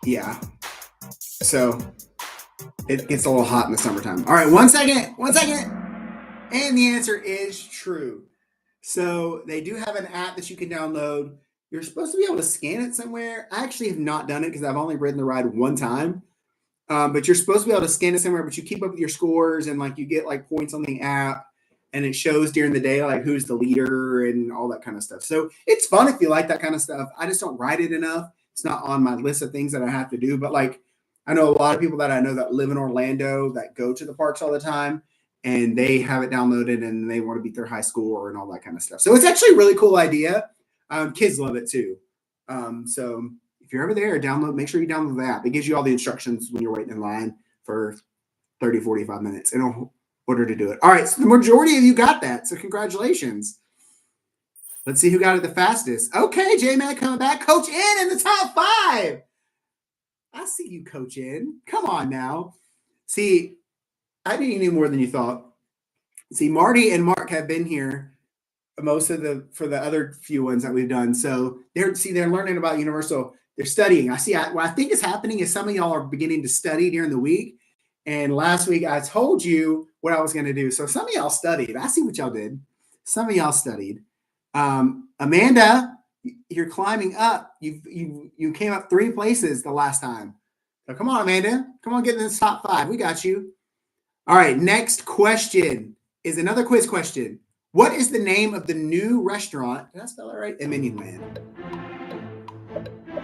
yeah. So it gets a little hot in the summertime. All right, 1 second. 1 second. And the answer is true. So they do have an app that you can download. You're supposed to be able to scan it somewhere. I actually have not done it because I've only ridden the ride one time. But you're supposed to be able to scan it somewhere, but you keep up with your scores and like you get like points on the app and it shows during the day like who's the leader and all that kind of stuff. So it's fun if you like that kind of stuff. I just don't ride it enough. It's not on my list of things that I have to do. But like I know a lot of people that I know that live in Orlando that go to the parks all the time and they have it downloaded and they want to beat their high score and all that kind of stuff. So it's actually a really cool idea. Kids love it too. So if you're ever there, make sure you download the app. It gives you all the instructions when you're waiting in line for 30, 45 minutes in order to do it. All right, so the majority of you got that, so congratulations. Let's see who got it the fastest. Okay, J-Man coming back. Coach N in the top 5. I see you, Coach N. Come on now. See, I think you knew more than you thought. See, Marty and Mark have been here for the other few ones that we've done. So they're learning about Universal. They're studying. What I think is happening is some of y'all are beginning to study during the week. And last week I told you what I was going to do. So some of y'all studied. I see what y'all did. Some of y'all studied. Amanda, you're climbing up. You came up 3 places the last time. So come on, Amanda. Come on, get in this top 5. We got you. All right. Next question is another quiz question. What is the name of the new restaurant? Did I spell it right? In Minion Land.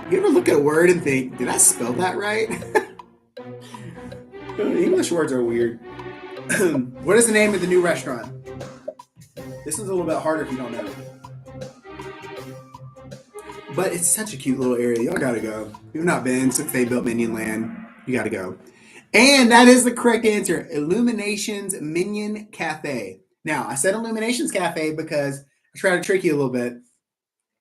You ever look at a word and think, did I spell that right? English words are weird. What is the name of the new restaurant? This is a little bit harder if you don't know. But it's such a cute little area. Y'all gotta go. If you've not been since they built Minion Land, you gotta go. And that is the correct answer. Illuminations Minion Cafe. Now, I said Illuminations Cafe because I tried to trick you a little bit,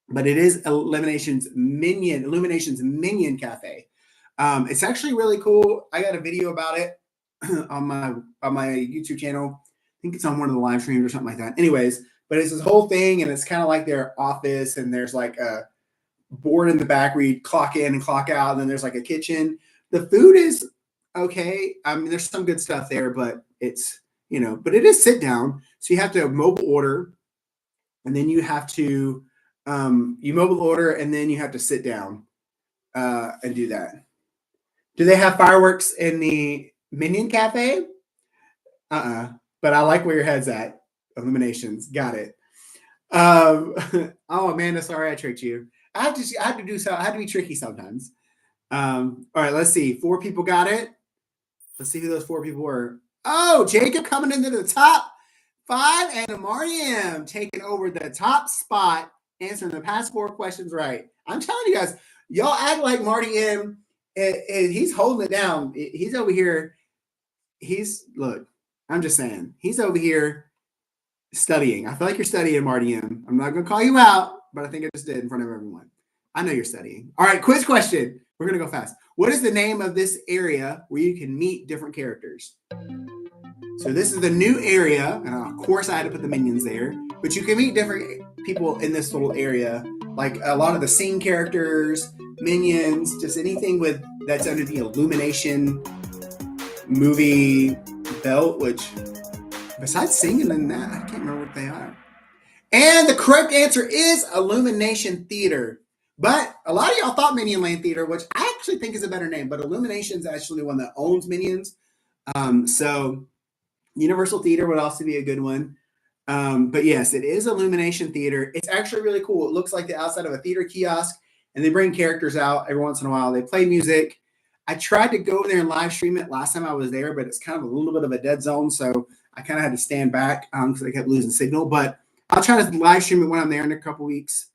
but it is Illuminations Minion Cafe. It's actually really cool. I got a video about it on my YouTube channel. I think it's on one of the live streams or something like that. Anyways, but it's this whole thing, and it's kind of like their office, and there's like a board in the back where you clock in and clock out, and then there's like a kitchen. The food is okay. I mean, there's some good stuff there, but it's but it is sit down. So you have to mobile order, and then you have to you mobile order, and then you have to sit down and do that. Do they have fireworks in the Minion Cafe? But I like where your head's at. Illuminations. Got it. Oh, Amanda, sorry I tricked you. I had to be tricky sometimes. All right, let's see. 4 people got it. Let's see who those 4 people were. Oh, Jacob coming into the top 5, and Amariam taking over the top spot, answering the past 4 questions right. I'm telling you guys, y'all act like Marty M. And he's holding it down. He's over here. Look, I'm just saying, he's over here studying. I feel like you're studying, Marty M. I'm not going to call you out, but I think I just did in front of everyone. I know you're studying. All right, quiz question. We're going to go fast. What is the name of this area where you can meet different characters? So this is the new area. Of course, I had to put the minions there, but you can meet different people in this little area, like a lot of the scene characters, minions, just anything that's under the Illumination movie belt, which besides singing and that, I can't remember what they are. And the correct answer is Illumination Theater. But a lot of y'all thought Minion Land Theater, which I actually think is a better name, but Illumination's actually the one that owns Minions. So Universal Theater would also be a good one. But yes, it is Illumination Theater. It's actually really cool. It looks like the outside of a theater kiosk, and they bring characters out every once in a while. They play music. I tried to go there and live stream it last time I was there, but it's kind of a little bit of a dead zone, so I kind of had to stand back because I kept losing signal. But I'll try to live stream it when I'm there in a couple weeks.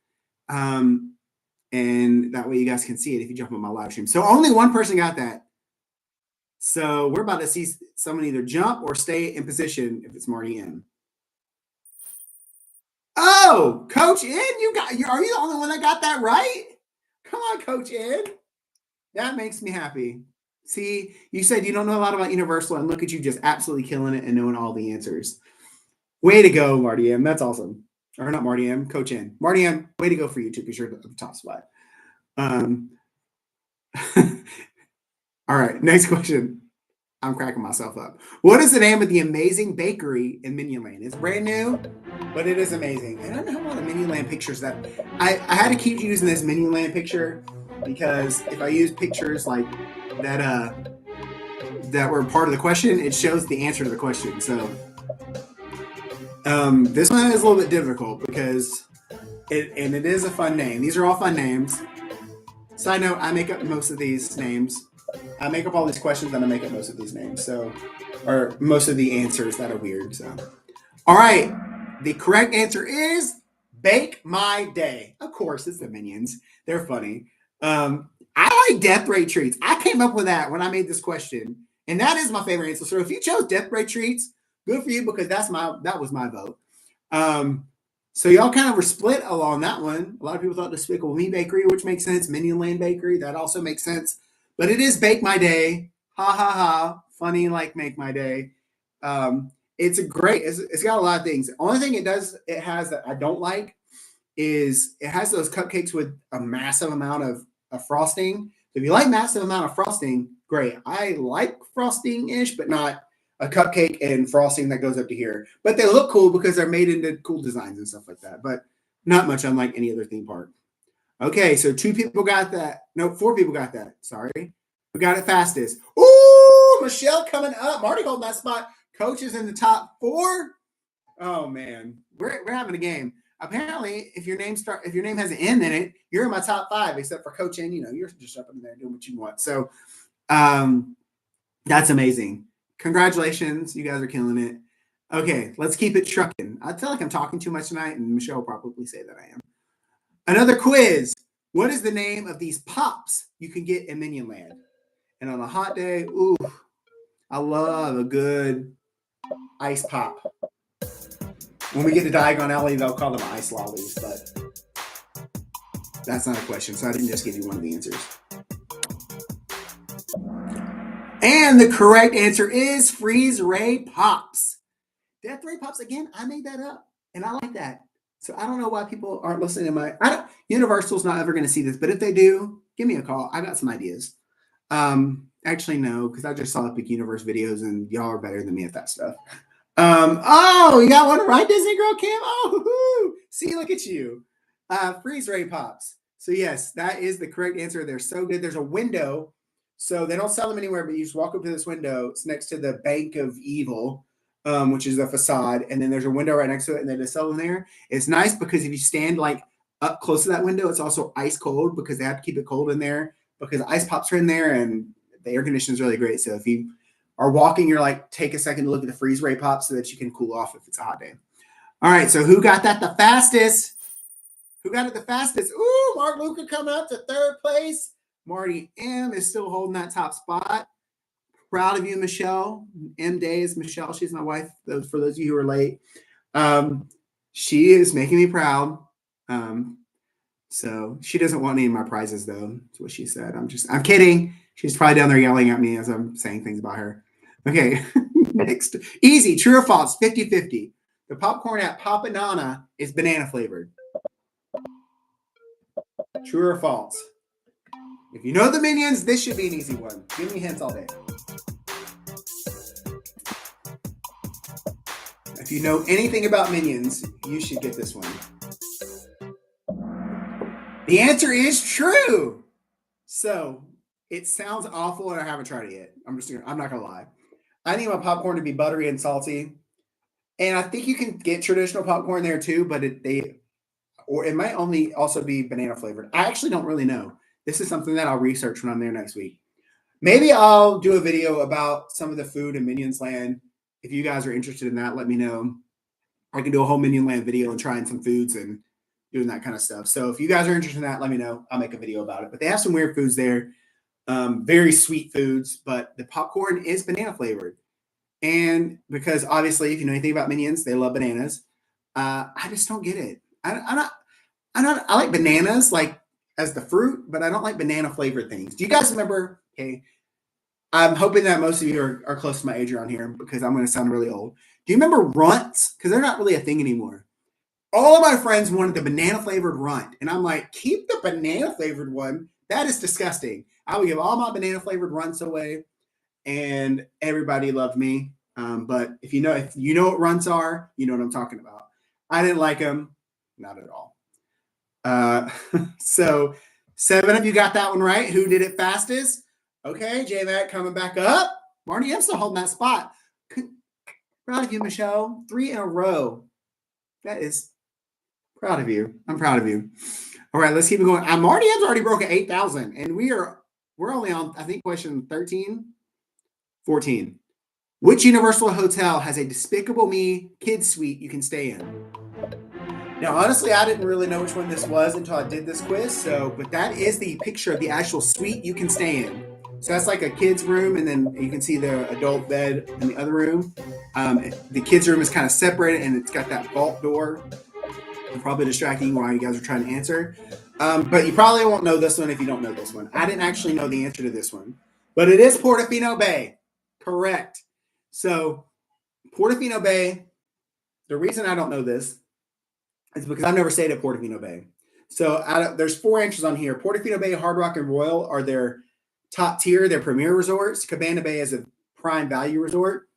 And that way you guys can see it if you jump on my live stream. So only one person got that. So we're about to see someone either jump or stay in position if it's Marty M. Oh, Coach N, are you the only one that got that right? Come on, Coach N. That makes me happy. See, you said you don't know a lot about Universal, and look at you just absolutely killing it and knowing all the answers. Way to go, Marty M. That's awesome. Or not Marty M, Coach N. Marty M, way to go for you too, because you're at the top spot. All right, next question. I'm cracking myself up. What is the name of the amazing bakery in Minion Land? It's brand new, but it is amazing. And I don't have a lot of Minion Land pictures that I had to keep using this Minion Land picture because if I use pictures like that were part of the question, it shows the answer to the question. So this one is a little bit difficult because it is a fun name. These are all fun names. Side note, I make up most of these names. I make up all these questions and I make up most of these names. So, or most of the answers that are weird. So, all right. The correct answer is Bake My Day. Of course, it's the Minions. They're funny. I like death ray treats. I came up with that when I made this question. And that is my favorite answer. So if you chose death ray treats, good for you because that was my vote. So y'all kind of were split along that one. A lot of people thought Despicable Me Bakery, which makes sense. Minion Lane Bakery, that also makes sense. But it is Bake My Day. Ha ha ha. Funny like Make My Day. It's got a lot of things. The only thing it has that I don't like is it has those cupcakes with a massive amount of frosting. So if you like massive amount of frosting, great. I like frosting-ish, but not a cupcake and frosting that goes up to here. But they look cool because they're made into cool designs and stuff like that. But not much unlike any other theme park. Okay, so 2 people got that. No, 4 people got that. Sorry. We got it fastest. Ooh, Michelle coming up. Marty holding that spot. Coach is in the top 4. Oh man, we're having a game. Apparently, if your name has an N in it, you're in my top 5, except for Coach N. You're just up in there doing what you want. So that's amazing. Congratulations. You guys are killing it. Okay, let's keep it trucking. I feel like I'm talking too much tonight, and Michelle will probably say that I am. Another quiz. What is the name of these pops you can get in Minion Land? And on a hot day, ooh, I love a good ice pop. When we get to Diagon Alley, they'll call them ice lollies, but that's not a question, so I didn't just give you one of the answers. And the correct answer is Freeze Ray Pops. Death Ray Pops, again, I made that up, and I like that. So I don't know why people aren't listening to Universal's not ever going to see this, but if they do, give me a call. I got some ideas. Actually, no, because I just saw Epic Universe videos, and y'all are better than me at that stuff. Oh, you got one right, Disney Girl Kim. Oh, see, look at you. Freeze Ray Pops. So yes, that is the correct answer. They're so good. There's a window, so they don't sell them anywhere, but you just walk up to this window. It's next to the Bank of Evil, which is a facade, and then there's a window right next to it, and they just sell them there. It's nice because if you stand like up close to that window, it's also ice cold because they have to keep it cold in there because ice pops are in there, and the air conditioning is really great. So if you are walking, you're like, take a second to look at the freeze ray pop so that you can cool off if it's a hot day. All right, so who got that the fastest? Who got it the fastest? Ooh, Mark Luca coming up to 3rd place. Marty M is still holding that top spot. Proud of you, Michelle. M Day is Michelle. She's my wife, for those of you who are late. She is making me proud. So she doesn't want any of my prizes, though. That's what she said. I'm kidding. She's probably down there yelling at me as I'm saying things about her. Okay, next. Easy, true or false, 50-50. The popcorn at Papanana is banana flavored. True or false? If you know the Minions, this should be an easy one. Give me hints all day. If you know anything about Minions, you should get this one. The answer is true. So it sounds awful, and I haven't tried it yet. I'm not gonna lie. I need my popcorn to be buttery and salty, and I think you can get traditional popcorn there too, but it might only also be banana flavored. I actually don't really know. This is something that I'll research when I'm there next week. Maybe I'll do a video about some of the food in Minions Land. If you guys are interested in that, let me know. I can do a whole Minion Land video and trying some foods and doing that kind of stuff. So if you guys are interested in that, let me know. I'll make a video about it. But they have some weird foods there, very sweet foods, but the popcorn is banana flavored. And because obviously, if you know anything about Minions, they love bananas. I just don't get it. I like bananas like as the fruit, but I don't like banana flavored things. Do you guys remember? Okay, I'm hoping that most of you are close to my age around here because I'm going to sound really old. Do you remember runts? Because they're not really a thing anymore. All of my friends wanted the banana flavored runt, and I'm like, keep the banana flavored one. That is disgusting. I would give all my banana flavored runts away, and everybody loved me. But if you know what runts are, you know what I'm talking about. I didn't like them, not at all. So 7 of you got that one right. Who did it fastest? Okay, JVAC coming back up. Marty, I'm still holding that spot. Proud of you, Michelle. 3 in a row. That is proud of you. I'm proud of you. All right, let's keep it going. Marty has already broken 8,000, and we're only on, I think, question 13, 14. Which Universal hotel has a Despicable Me kids suite you can stay in? Now, honestly, I didn't really know which one this was until I did this quiz. But that is the picture of the actual suite you can stay in. So that's like a kid's room, and then you can see the adult bed in the other room. The kids' room is kind of separated, and it's got that vault door. I'm probably distracting while you guys are trying to answer. But you probably won't know this one if you don't know this one. I didn't actually know the answer to this one. But it is Portofino Bay. Correct. So Portofino Bay, the reason I don't know this is because I've never stayed at Portofino Bay. So there's 4 answers on here. Portofino Bay, Hard Rock, and Royal are their top tier, their premier resorts. Cabana Bay is a prime value resort.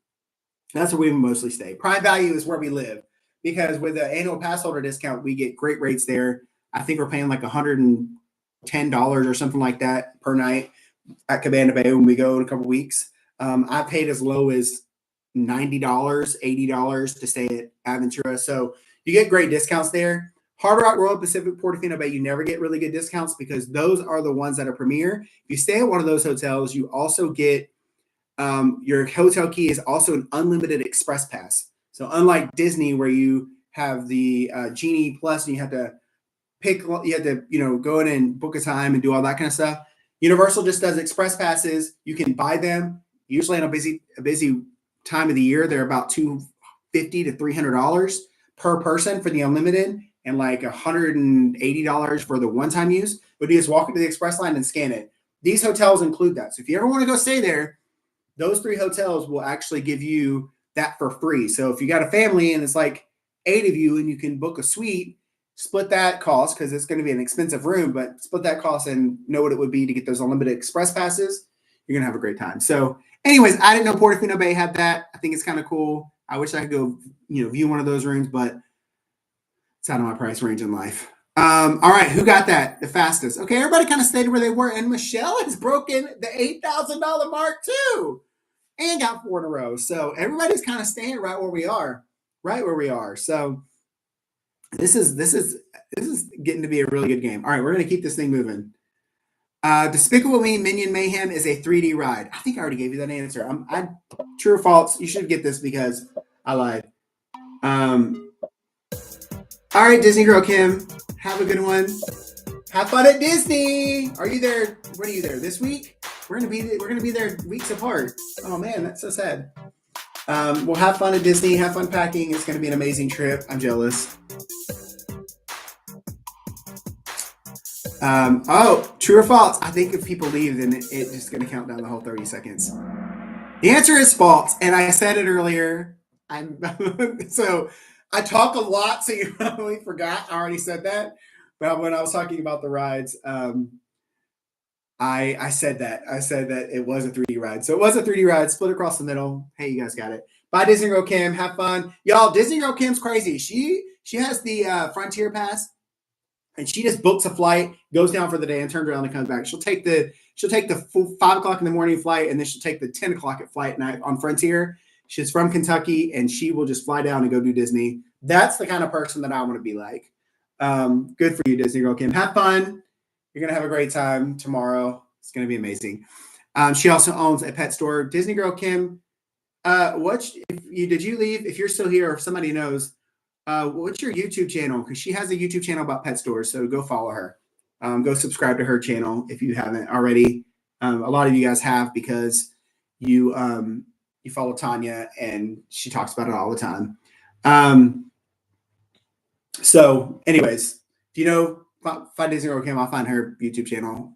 That's where we mostly stay. Prime value is where we live because with the annual pass holder discount, we get great rates there. I think we're paying like $110 or something like that per night at Cabana Bay when we go in a couple weeks. I paid as low as $90, $80 to stay at Aventura. So you get great discounts there. Hard Rock, Royal Pacific, Portofino Bay, you never get really good discounts because those are the ones that are premier. If you stay at one of those hotels, you also get your hotel key is also an unlimited express pass. So unlike Disney, where you have the Genie Plus and you have to go in and book a time and do all that kind of stuff. Universal just does express passes. You can buy them. Usually on a busy time of the year, they're about $250 to $300 per person for the unlimited, and like $180 for the one-time use. But you just walk into the express line and scan it. These hotels include that. So if you ever want to go stay there, those 3 hotels will actually give you that for free. So if you got a family and it's like 8 of you and you can book a suite, split that cost because it's going to be an expensive room, but split that cost and know what it would be to get those unlimited express passes. You're going to have a great time. So anyways, I didn't know Portofino Bay had that. I think it's kind of cool. I wish I could go, view one of those rooms, but it's out of my price range in life. All right, who got that the fastest? Okay, everybody kind of stayed where they were, and Michelle has broken the $8,000 mark too, and got 4 in a row. So everybody's kind of staying right where we are. So this is getting to be a really good game. All right, we're gonna keep this thing moving. Despicable Me Minion Mayhem is a 3D ride. I think I already gave you that answer. True or false? You should get this because I lied. All right, Disney Girl Kim, have a good one. Have fun at Disney. Are you there? When are you there? This week? We're gonna be there weeks apart. Oh man, that's so sad. We'll have fun at Disney. Have fun packing. It's gonna be an amazing trip. I'm jealous. True or false? I think if people leave, then it's just gonna count down the whole 30 seconds. The answer is false, and I said it earlier. So I talk a lot, so you probably forgot. I already said that. But when I was talking about the rides, I said that. I said that it was a 3D ride. So it was a 3D ride, split across the middle. Hey, you guys got it. Bye, Disney Girl Kim. Have fun. Y'all, Disney Girl Kim's crazy. She has the Frontier Pass, and she just books a flight, goes down for the day, and turns around and comes back. She'll take the full 5 o'clock in the morning flight, and then she'll take the 10 o'clock at flight night on Frontier. She's from Kentucky, and she will just fly down and go do Disney. That's the kind of person that I want to be like. Good for you, Disney Girl Kim. Have fun. You're going to have a great time tomorrow. It's going to be amazing. She also owns a pet store. Disney Girl Kim, did you leave? If you're still here or if somebody knows, what's your YouTube channel? Because she has a YouTube channel about pet stores, so go follow her. Go subscribe to her channel if you haven't already. A lot of you guys have because you follow Tanya, and she talks about it all the time. So, anyways, do you know Fiday's Girl Cam? I'll find her YouTube channel.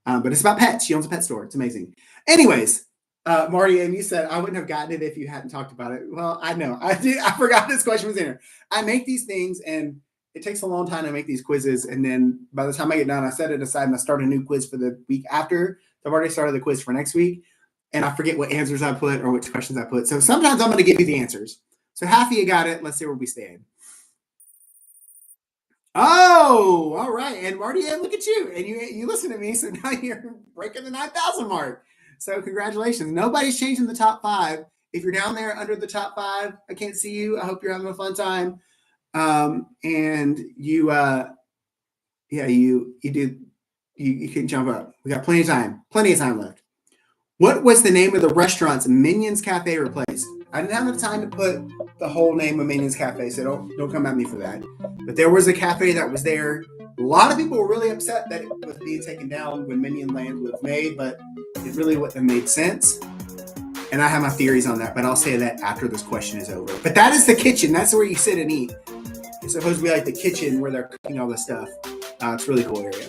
But it's about pets. She owns a pet store. It's amazing. Anyways, Marty, and you said I wouldn't have gotten it if you hadn't talked about it. Well, I know. I did. I forgot this question was in here. I make these things, and it takes a long time to make these quizzes. And then by the time I get done, I set it aside and I start a new quiz for the week after. So I've already started the quiz for next week, and I forget what answers I put or which questions I put. So sometimes I'm going to give you the answers. So half of you got it. Let's see where we stand. Oh, all right. And Marty, look at you. And you listen to me. So now you're breaking the 9,000 mark. So congratulations. Nobody's changing the top 5. If you're down there under the top 5, I can't see you. I hope you're having a fun time. And you can jump up. We got plenty of time left. What was the name of the restaurants Minions Cafe replaced? I didn't have enough time to put the whole name of Minions Cafe, so don't come at me for that. But there was a cafe that was there. A lot of people were really upset that it was being taken down when Minion Land was made, but it really wouldn't have made sense. And I have my theories on that, but I'll say that after this question is over. But that is the kitchen. That's where you sit and eat. It's supposed to be like the kitchen where they're cooking all this stuff. It's a really cool area.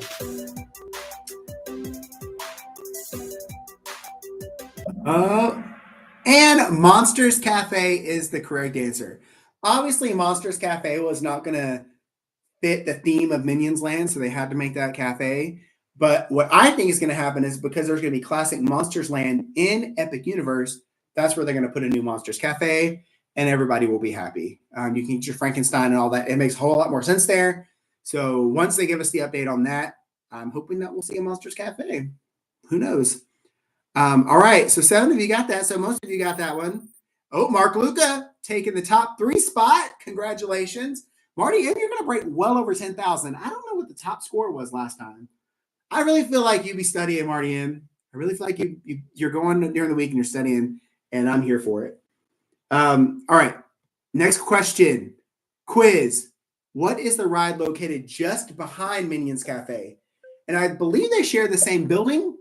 And Monsters Cafe is the correct answer. Obviously, Monsters Cafe was not going to fit the theme of Minions Land, so they had to make that cafe. But what I think is going to happen is because there's going to be classic Monsters Land in Epic Universe, that's where they're going to put a new Monsters Cafe, and everybody will be happy. You can get your Frankenstein and all that. It makes a whole lot more sense there. So once they give us the update on that, I'm hoping that we'll see a Monsters Cafe. Who knows? All right, so 7 of you got that. So most of you got that one. Oh, Mark Luca taking the top 3 spot. Congratulations. Marty, you're going to break well over 10,000. I don't know what the top score was last time. I really feel like you be studying, Marty M. I really feel like you're going during the week and you're studying, and I'm here for it. All right, next question. Quiz. What is the ride located just behind Minions Cafe? And I believe they share the same building,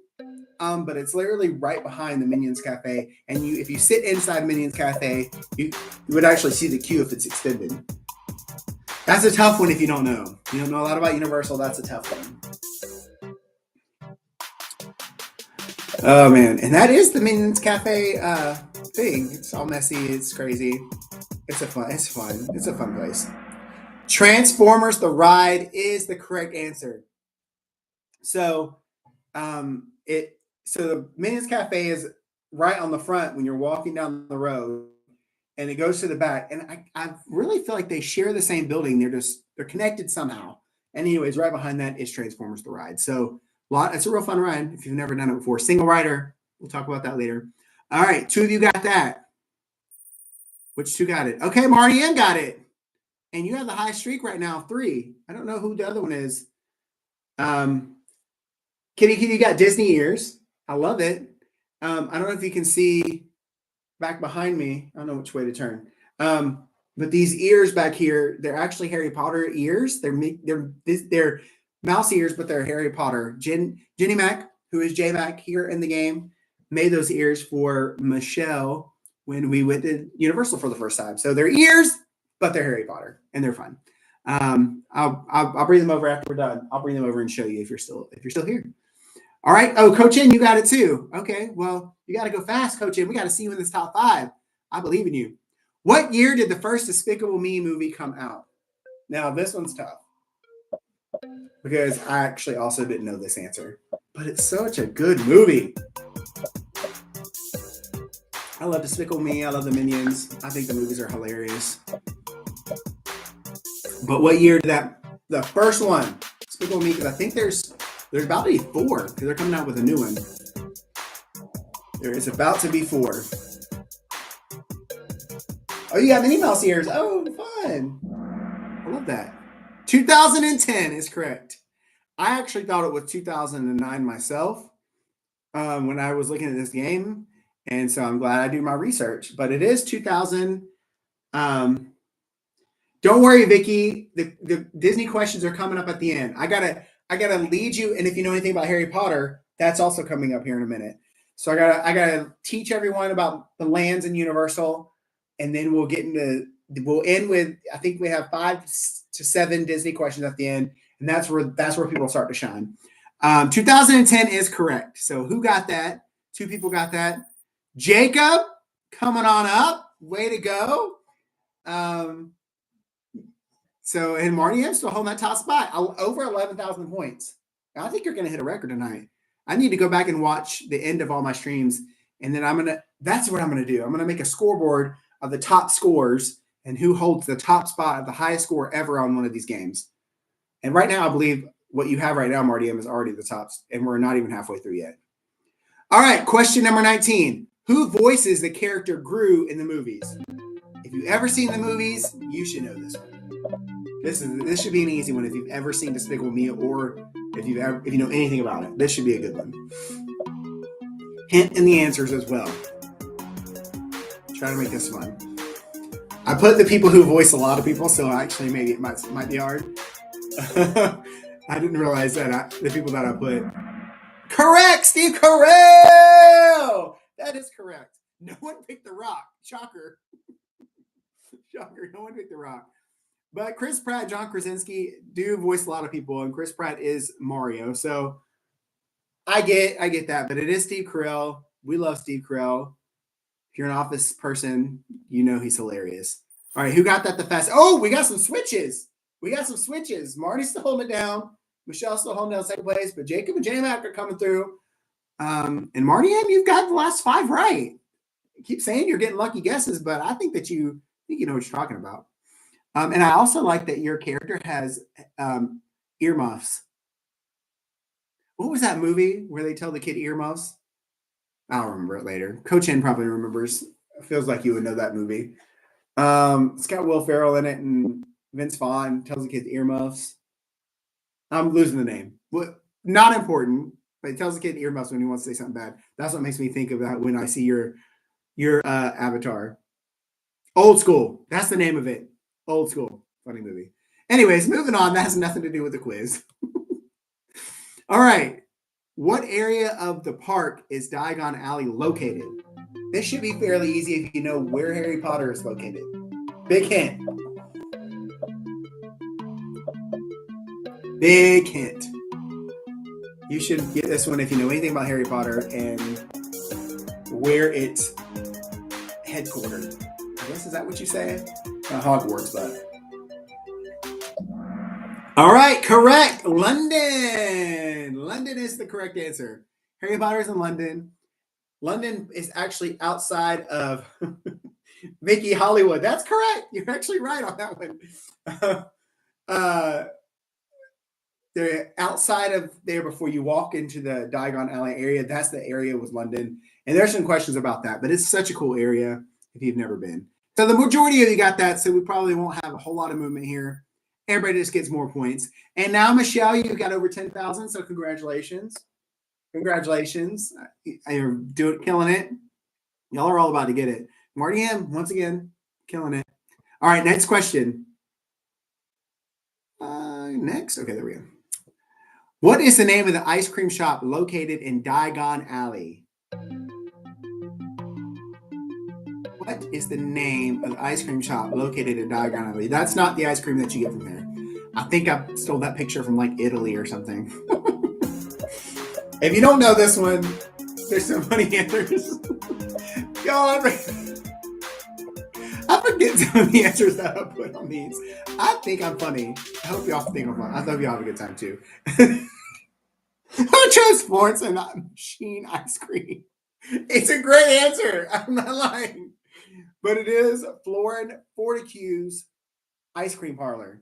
but it's literally right behind the Minions Cafe. And if you sit inside Minions Cafe, you would actually see the queue if it's extended. That's a tough one if you don't know. You don't know a lot about Universal. That's a tough one. Oh, man. And that is the Minions Cafe thing. It's all messy. It's crazy. It's fun. It's a fun place. Transformers the Ride is the correct answer. So the Minions Cafe is right on the front when you're walking down the road, and it goes to the back. And I really feel like they share the same building. They're connected somehow. And anyways, right behind that is Transformers the Ride. So it's a real fun ride if you've never done it before. Single rider. We'll talk about that later. All right, 2 of you got that. Which 2 got it? Okay, Marty Ann got it. And you have the high streak right now, 3. I don't know who the other one is. Kitty, you got Disney ears. I love it. I don't know if you can see back behind me. I don't know which way to turn. But these ears back here, they're actually Harry Potter ears. They're mouse ears, but they're Harry Potter. Jenny Mac, who is J-Mac here in the game, made those ears for Michelle when we went to Universal for the first time. So they're ears, but they're Harry Potter, and they're fun. I'll bring them over after we're done. I'll bring them over and show you if you're still here. All right. Oh, Coach N, you got it too. Okay. Well, you got to go fast, Coach N. We got to see you in this top 5. I believe in you. What year did the first Despicable Me movie come out? Now, this one's tough because I actually also didn't know this answer, but it's such a good movie. I love Despicable Me. I love the Minions. I think the movies are hilarious. But what year did the first one, Despicable Me, because I think there's about to be 4 because they're coming out with a new one. There is about to be 4. Oh, you got Minnie Mouse ears. Oh, fun. I love that. 2010 is correct. I actually thought it was 2009 myself when I was looking at this game. And so I'm glad I do my research. But it is 2000. Don't worry, Vicky. The Disney questions are coming up at the end. I gotta lead you. And if you know anything about Harry Potter, that's also coming up here in a minute. So I gotta teach everyone about the lands in Universal. And then we'll end with, I think we have to 7 Disney questions at the end, and that's where people start to shine. 2010 is correct. So who got that? 2 people got that. Jacob, coming on up. Way to go. So, and Marty, I'm still holding that top spot. Over 11,000 points. I think you're going to hit a record tonight. I need to go back and watch the end of all my streams. And then that's what I'm going to do. I'm going to make a scoreboard of the top scores and who holds the top spot of the highest score ever on one of these games. And right now, I believe what you have right now, Marty, is already the tops. And we're not even halfway through yet. All right. Question number 19. Who voices the character Gru in the movies? If you've ever seen the movies, you should know this one. This should be an easy one if you've ever seen Despicable Me or if you know anything about it. This should be a good one. Hint in the answers as well. Try to make this fun. I put the people who voice a lot of people, so actually maybe it might be hard. I didn't realize that the people that I put. Correct, Steve Carell! That is correct. No one picked The Rock. Shocker. Shocker. No one picked The Rock. But Chris Pratt, John Krasinski do voice a lot of people, and Chris Pratt is Mario. So I get that, but it is Steve Carell. We love Steve Carell. If you're an Office person, you know he's hilarious. All right, who got that the fast? Oh, we got some switches. Marty's still holding it down. Michelle's still holding down second place, but Jacob and J-Mac are coming through. And Marty, you've got the last 5 right. You keep saying you're getting lucky guesses, but I think that you know what you're talking about. And I also like that your character has earmuffs. What was that movie where they tell the kid earmuffs? I'll remember it later. Coach N probably remembers. It feels like you would know that movie. It's got Will Ferrell in it, and Vince Vaughn tells the kids earmuffs. I'm losing the name. Not important, but he tells the kid earmuffs when he wants to say something bad. That's what makes me think of that when I see your avatar. Old School. That's the name of it. Old School. Funny movie. Anyways, moving on. That has nothing to do with the quiz. All right. What area of the park is Diagon Alley located? This should be fairly easy if you know where Harry Potter is located. Big hint. Big hint. You should get this one if you know anything about Harry Potter and where it's headquartered. I guess, is that what you say? Not Hogwarts, but. All right, correct. London. London is the correct answer. Harry Potter is in London. London is actually outside of Mickey Hollywood. That's correct. You're actually right on that one. They're outside of there before you walk into the Diagon Alley area. That's the area with London. And there's some questions about that, but it's such a cool area if you've never been. So the majority of you got that, so we probably won't have a whole lot of movement here. Everybody just gets more points. And now, Michelle, you got over 10,000, so congratulations. Congratulations. You're killing it. Y'all are all about to get it. Marty M, once again, killing it. All right, next question. Next. Okay, there we go. What is the name of the ice cream shop located in Diagon Alley? What is the name of the ice cream shop located in Diagon Alley? That's not the ice cream that you get from there. I think I stole that picture from like Italy or something. If you don't know this one, there's so many answers. Y'all, I forget some of the answers that I put on these. I think I'm funny. I hope y'all think I'm funny. I hope y'all have a good time too. Who chose Florence and Machine ice cream? It's a great answer. I'm not lying. But it is Florin Fortescue's ice cream parlor.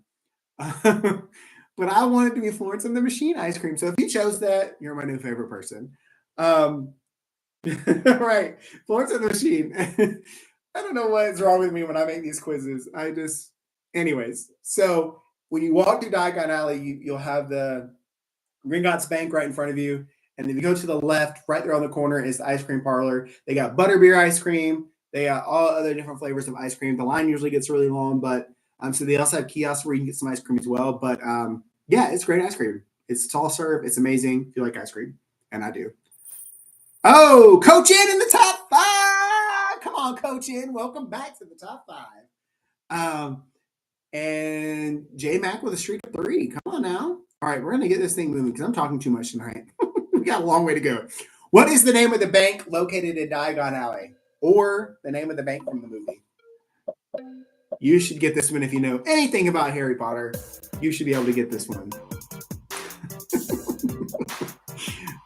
But I wanted to be Florence and the Machine ice cream. So if you chose that, you're my new favorite person. Right. Florence and the Machine. I don't know what's wrong with me when I make these quizzes. Anyways. So when you walk through Diagon Alley, you'll have the Gringotts Bank right in front of you. And if you go to the left, right there on the corner is the ice cream parlor. They got butterbeer ice cream. They got all other different flavors of ice cream. The line usually gets really long, but so they also have kiosks where you can get some ice cream as well. But yeah, it's great ice cream. It's tall serve. It's amazing if you like ice cream, and I do. Oh, Coach N in the top 5. Come on, Coach N. Welcome back to the top 5. And And J Mac with a streak of 3. Come on now. All right, we're going to get this thing moving because I'm talking too much tonight. We got a long way to go. What is the name of the bank located in Diagon Alley? Or the name of the bank from the movie? You should get this one if you know anything about Harry Potter. You should be able to get this one.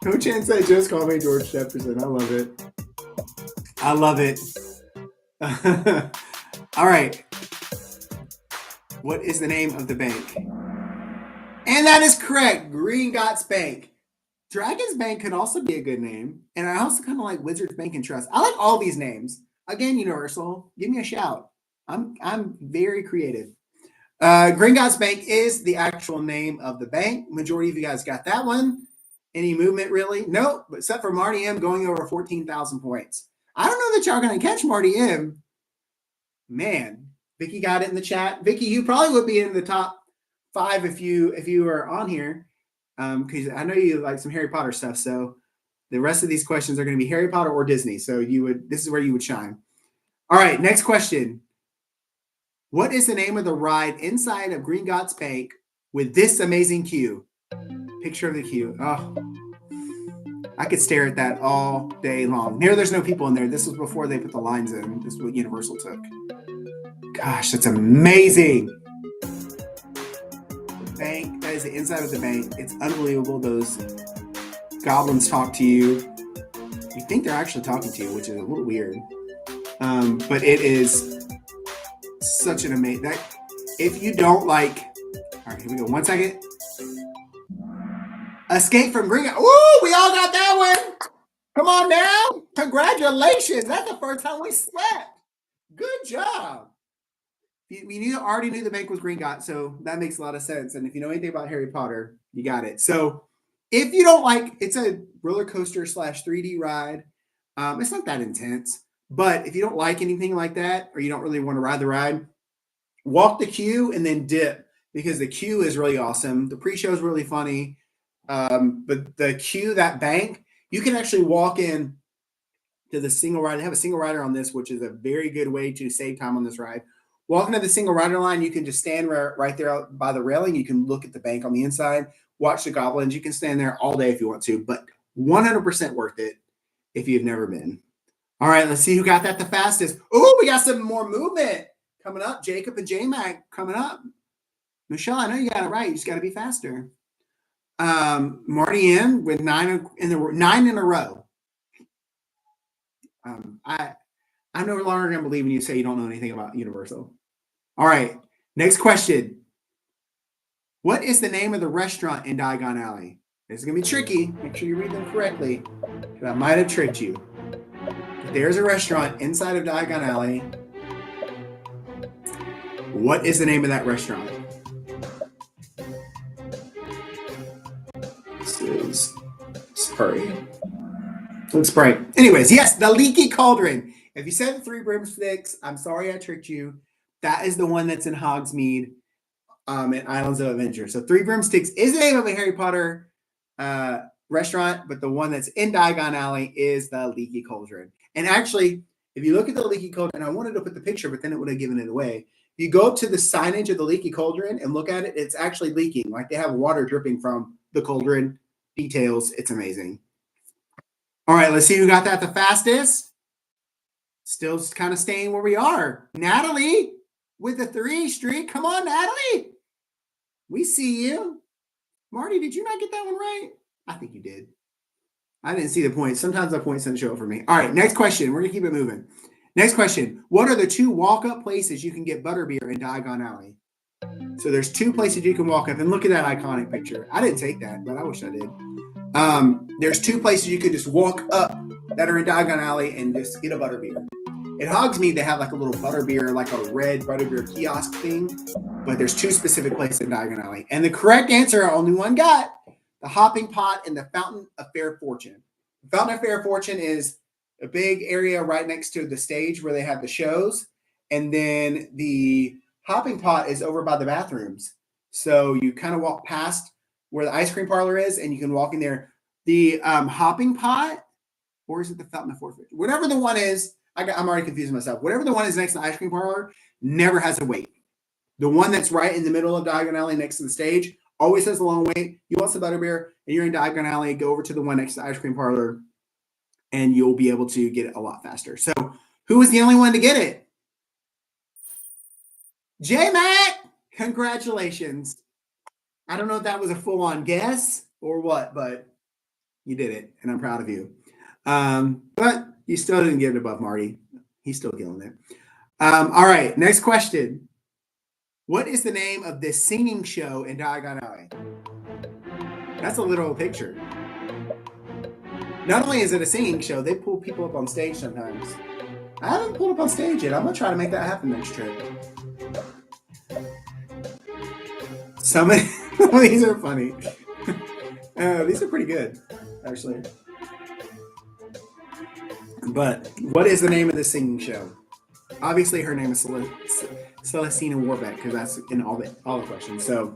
No chance I just called me George Jefferson. I love it. I love it. All right. What is the name of the bank? And that is correct. Gringotts Bank. Dragon's Bank could also be a good name. And I also kind of like Wizards Bank and Trust. I like all these names. Again, Universal, give me a shout. I'm very creative. Gringotts Bank is the actual name of the bank. Majority of you guys got that one. Any movement really? Nope, except for Marty M going over 14,000 points. I don't know that y'all going to catch Marty M. Man, Vicky got it in the chat. Vicky, you probably would be in the top 5 if you were on here, because I know you like some Harry Potter stuff. So the rest of these questions are going to be Harry Potter or Disney. So this is where you would shine. All right, next question. What is the name of the ride inside of Gringotts Bank with this amazing queue? Picture of the queue. Oh, I could stare at that all day long. There's no people in there. This was before they put the lines in. This is what Universal took. Gosh, that's amazing. The bank, that is the inside of the bank. It's unbelievable. Those goblins talk to you. You think they're actually talking to you, which is a little weird. But it is such an amazing. If you don't like, all right, here we go. 1 second. Escape from Gringotts. Ooh, we all got that one. Come on now. Congratulations. That's the first time we slept. Good job. We already knew the bank was Gringotts, so that makes a lot of sense. And if you know anything about Harry Potter, you got it. So if you don't like, it's a roller coaster / 3D ride. It's not that intense. But if you don't like anything like that, or you don't really want to ride the ride, walk the queue and then dip, because the queue is really awesome. The pre-show is really funny. But the queue, that bank, you can actually walk in to the single rider. They have a single rider on this, which is a very good way to save time on this ride. Walking to the single rider line, you can just stand right there by the railing. You can look at the bank on the inside, watch the goblins. You can stand there all day if you want to, but 100% worth it if you've never been. All right, let's see who got that the fastest. Oh, we got some more movement coming up. Jacob and J-Mac coming up. Michelle, I know you got it right. You just got to be faster. Marty M with 9 in a row. I'm no longer going to believe when you say you don't know anything about Universal. All right, next question. What is the name of the restaurant in Diagon Alley? This is going to be tricky. Make sure you read them correctly, because I might have tricked you. There's a restaurant inside of Diagon Alley. What is the name of that restaurant? This is Sprite. Anyways, yes, the Leaky Cauldron. If you said Three Broomsticks, I'm sorry I tricked you. That is the one that's in Hogsmeade at Islands of Adventure. So Three Broomsticks is the name of a Harry Potter restaurant, but the one that's in Diagon Alley is the Leaky Cauldron. And actually, if you look at the Leaky Cauldron, I wanted to put the picture, but then it would have given it away. If you go up to the signage of the Leaky Cauldron and look at it, it's actually leaking. Like they have water dripping from the cauldron. Details. It's amazing. All right, let's see who got that the fastest. Still kind of staying where we are. Natalie with the 3 streak. Come on, Natalie. We see you. Marty, did you not get that one right? I think you did. I didn't see the points. Sometimes the points didn't show up for me. All right, next question. We're going to keep it moving. Next question. What are the 2 walk-up places you can get butterbeer in Diagon Alley? So there's 2 places you can walk up. And look at that iconic picture. I didn't take that, but I wish I did. There's 2 places you can just walk up that are in Diagon Alley and just get a butterbeer. At Hogsmeade, they have like a little butterbeer, like a red butterbeer kiosk thing. But there's 2 specific places in Diagon Alley. And the correct answer, only one got, the Hopping Pot and the Fountain of Fair Fortune. The Fountain of Fair Fortune is a big area right next to the stage where they have the shows. And then the Hopping Pot is over by the bathrooms. So you kind of walk past where the ice cream parlor is, and you can walk in there. The Hopping Pot, or is it the Fountain of Fair Fortune? Whatever the one is, I'm already confusing myself. Whatever the one is next to the ice cream parlor never has a wait. The one that's right in the middle of Diagon Alley next to the stage always has a long wait. You want some butterbeer and you're in Diagon Alley, go over to the one next to the ice cream parlor and you'll be able to get it a lot faster. So who was the only one to get it? J-Mac! Congratulations. I don't know if that was a full-on guess or what, but you did it, and I'm proud of you. But you still didn't get it above Marty. He's still killing it. All right, next question. What is the name of this singing show in Diagon Alley? That's a literal picture. Not only is it a singing show, they pull people up on stage sometimes. I haven't pulled up on stage yet. I'm going to try to make that happen next trip. Some of these are funny. These are pretty good, actually. But what is the name of this singing show? Obviously, her name is Celestina Warbeck because that's in all the questions. So,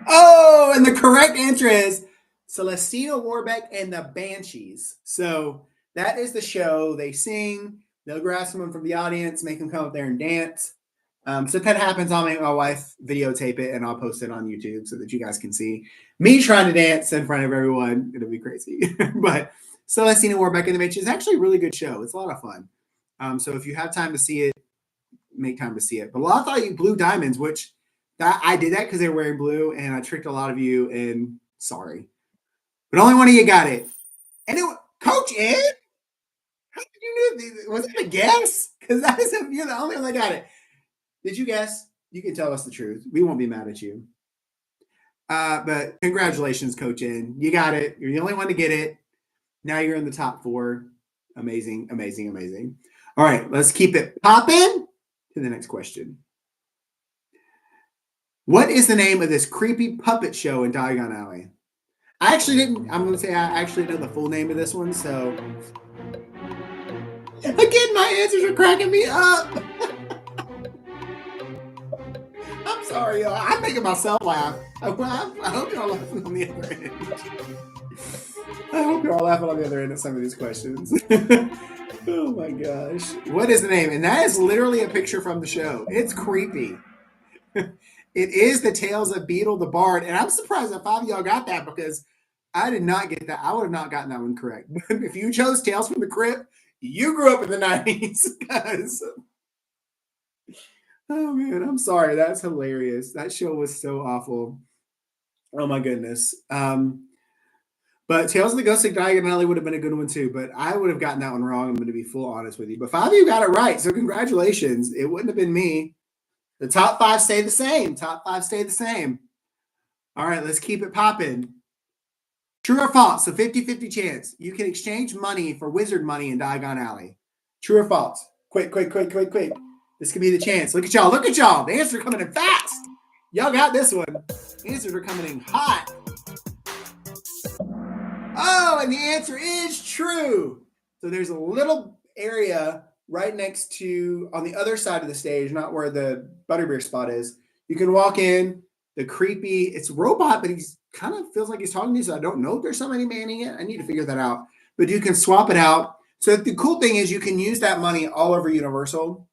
oh, and the correct answer is Celestina Warbeck and the Banshees. So that is the show. They sing. They'll grab someone from the audience, make them come up there and dance. So if that happens, I'll make my wife videotape it and I'll post it on YouTube so that you guys can see me trying to dance in front of everyone. It'll be crazy. But Celestina Warbeck and the Banshees is actually a really good show. It's a lot of fun. So if you have time to see it, make time to see it. But a lot of thought you Blue Diamonds, which I did that because they were wearing blue, and I tricked a lot of you. And sorry, but only one of you got it. And Coach Ed, how did you know? Was it a guess? Because you're the only one that got it. Did you guess? You can tell us the truth. We won't be mad at you. But congratulations, Coach Ed. You got it. You're the only one to get it. Now you're in the top 4. Amazing, amazing, amazing. All right, let's keep it popping to the next question. What is the name of this creepy puppet show in Diagon Alley? I actually didn't. I'm going to say I actually know the full name of this one. So again, my answers are cracking me up. I'm sorry, y'all. I'm making myself laugh. I hope you're all laughing on the other end. I hope you're all laughing on the other end of some of these questions. Oh my gosh. What is the name? And that is literally a picture from the show. It's creepy. It is the Tales of Beetle the Bard. And I'm surprised that 5 of y'all got that because I did not get that. I would have not gotten that one correct. But if you chose Tales from the Crypt, you grew up in the 90s. Oh man, I'm sorry. That's hilarious. That show was so awful. Oh my goodness. But Tales of the Ghost of Diagon Alley would have been a good one too, but I would have gotten that one wrong. I'm going to be full honest with you. But 5 of you got it right, so congratulations. It wouldn't have been me. The top 5 stay the same. Top 5 stay the same. All right, let's keep it popping. True or false? So 50-50 chance. You can exchange money for wizard money in Diagon Alley. True or false? Quick. This could be the chance. Look at y'all. Look at y'all. The answers are coming in fast. Y'all got this one. The answers are coming in hot. Oh, and the answer is true. So there's a little area right next to, on the other side of the stage, not where the butterbeer spot is. You can walk in. The creepy, it's a robot, but he's kind of feels like he's talking to you. So I don't know if there's somebody manning it. I need to figure that out. But you can swap it out. So the cool thing is you can use that money all over Universal.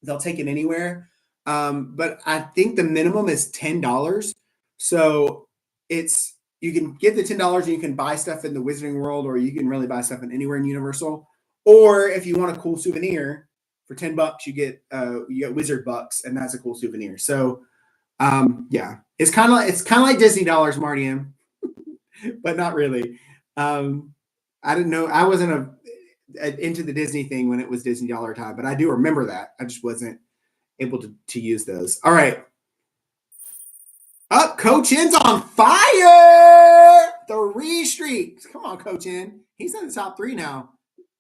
They'll take it anywhere. But I think the minimum is $10. So you can get the $10 and you can buy stuff in the Wizarding World, or you can really buy stuff in anywhere in Universal. Or if you want a cool souvenir for $10, you get Wizard Bucks, and that's a cool souvenir. So yeah, it's kind of like Disney dollars, Marty M, but not really. I didn't know. I wasn't into the Disney thing when it was Disney dollar time, but I do remember that. I just wasn't able to use those. All right. Up, Coach N's on fire. 3 streaks. Come on, Coach N. He's in the top 3 now.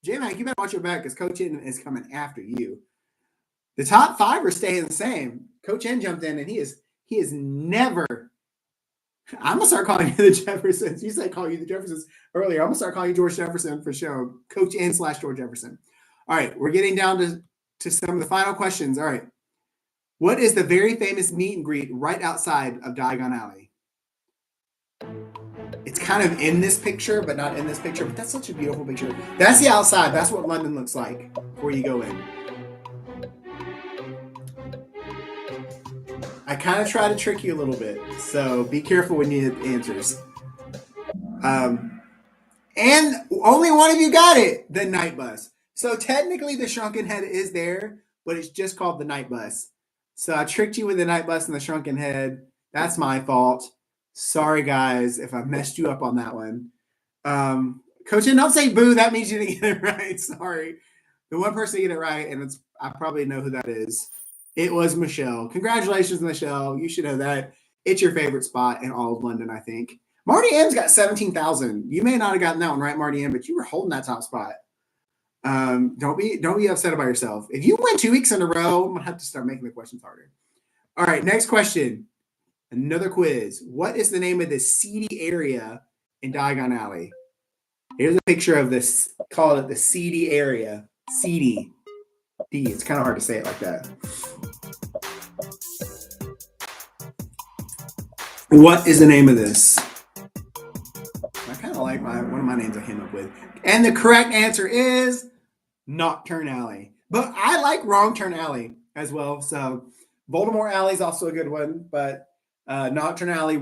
J-Mac, you better watch your back because Coach N is coming after you. The top 5 are staying the same. Coach N jumped in, and he is never. I'm gonna start calling you the Jeffersons. You said call you the Jeffersons earlier. I'm gonna start calling you George Jefferson for show. Coach N / George Jefferson. All right, we're getting down to some of the final questions. All right. What is the very famous meet and greet right outside of Diagon Alley? It's kind of in this picture, but not in this picture. But that's such a beautiful picture. That's the outside. That's what London looks like before you go in. kind of try to trick you a little bit, so be careful when you hit answers. And only one of you got it, the night bus. So technically the shrunken head is there, but it's just called the night bus. So I tricked you with the night bus and the shrunken head. That's my fault. Sorry, guys, if I messed you up on that one. Coach, and don't say boo. That means you didn't get it right. Sorry. The one person to get it right, and I probably know who that is. It was Michelle. Congratulations, Michelle. You should know that. It's your favorite spot in all of London, I think. Marty M's got 17,000. You may not have gotten that one right, Marty M, but you were holding that top spot. Don't be upset about yourself. If you win 2 weeks in a row, I'm gonna have to start making the questions harder. All right, next question. Another quiz. What is the name of this seedy area in Diagon Alley? Here's a picture of this. Call it the seedy area. Seedy. D. It's kind of hard to say it like that. What is the name of this? I kind of like one of my names I came up with. And the correct answer is Nocturne Alley. But I like Wrong Turn Alley as well. So Voldemort Alley is also a good one. But Nocturne Alley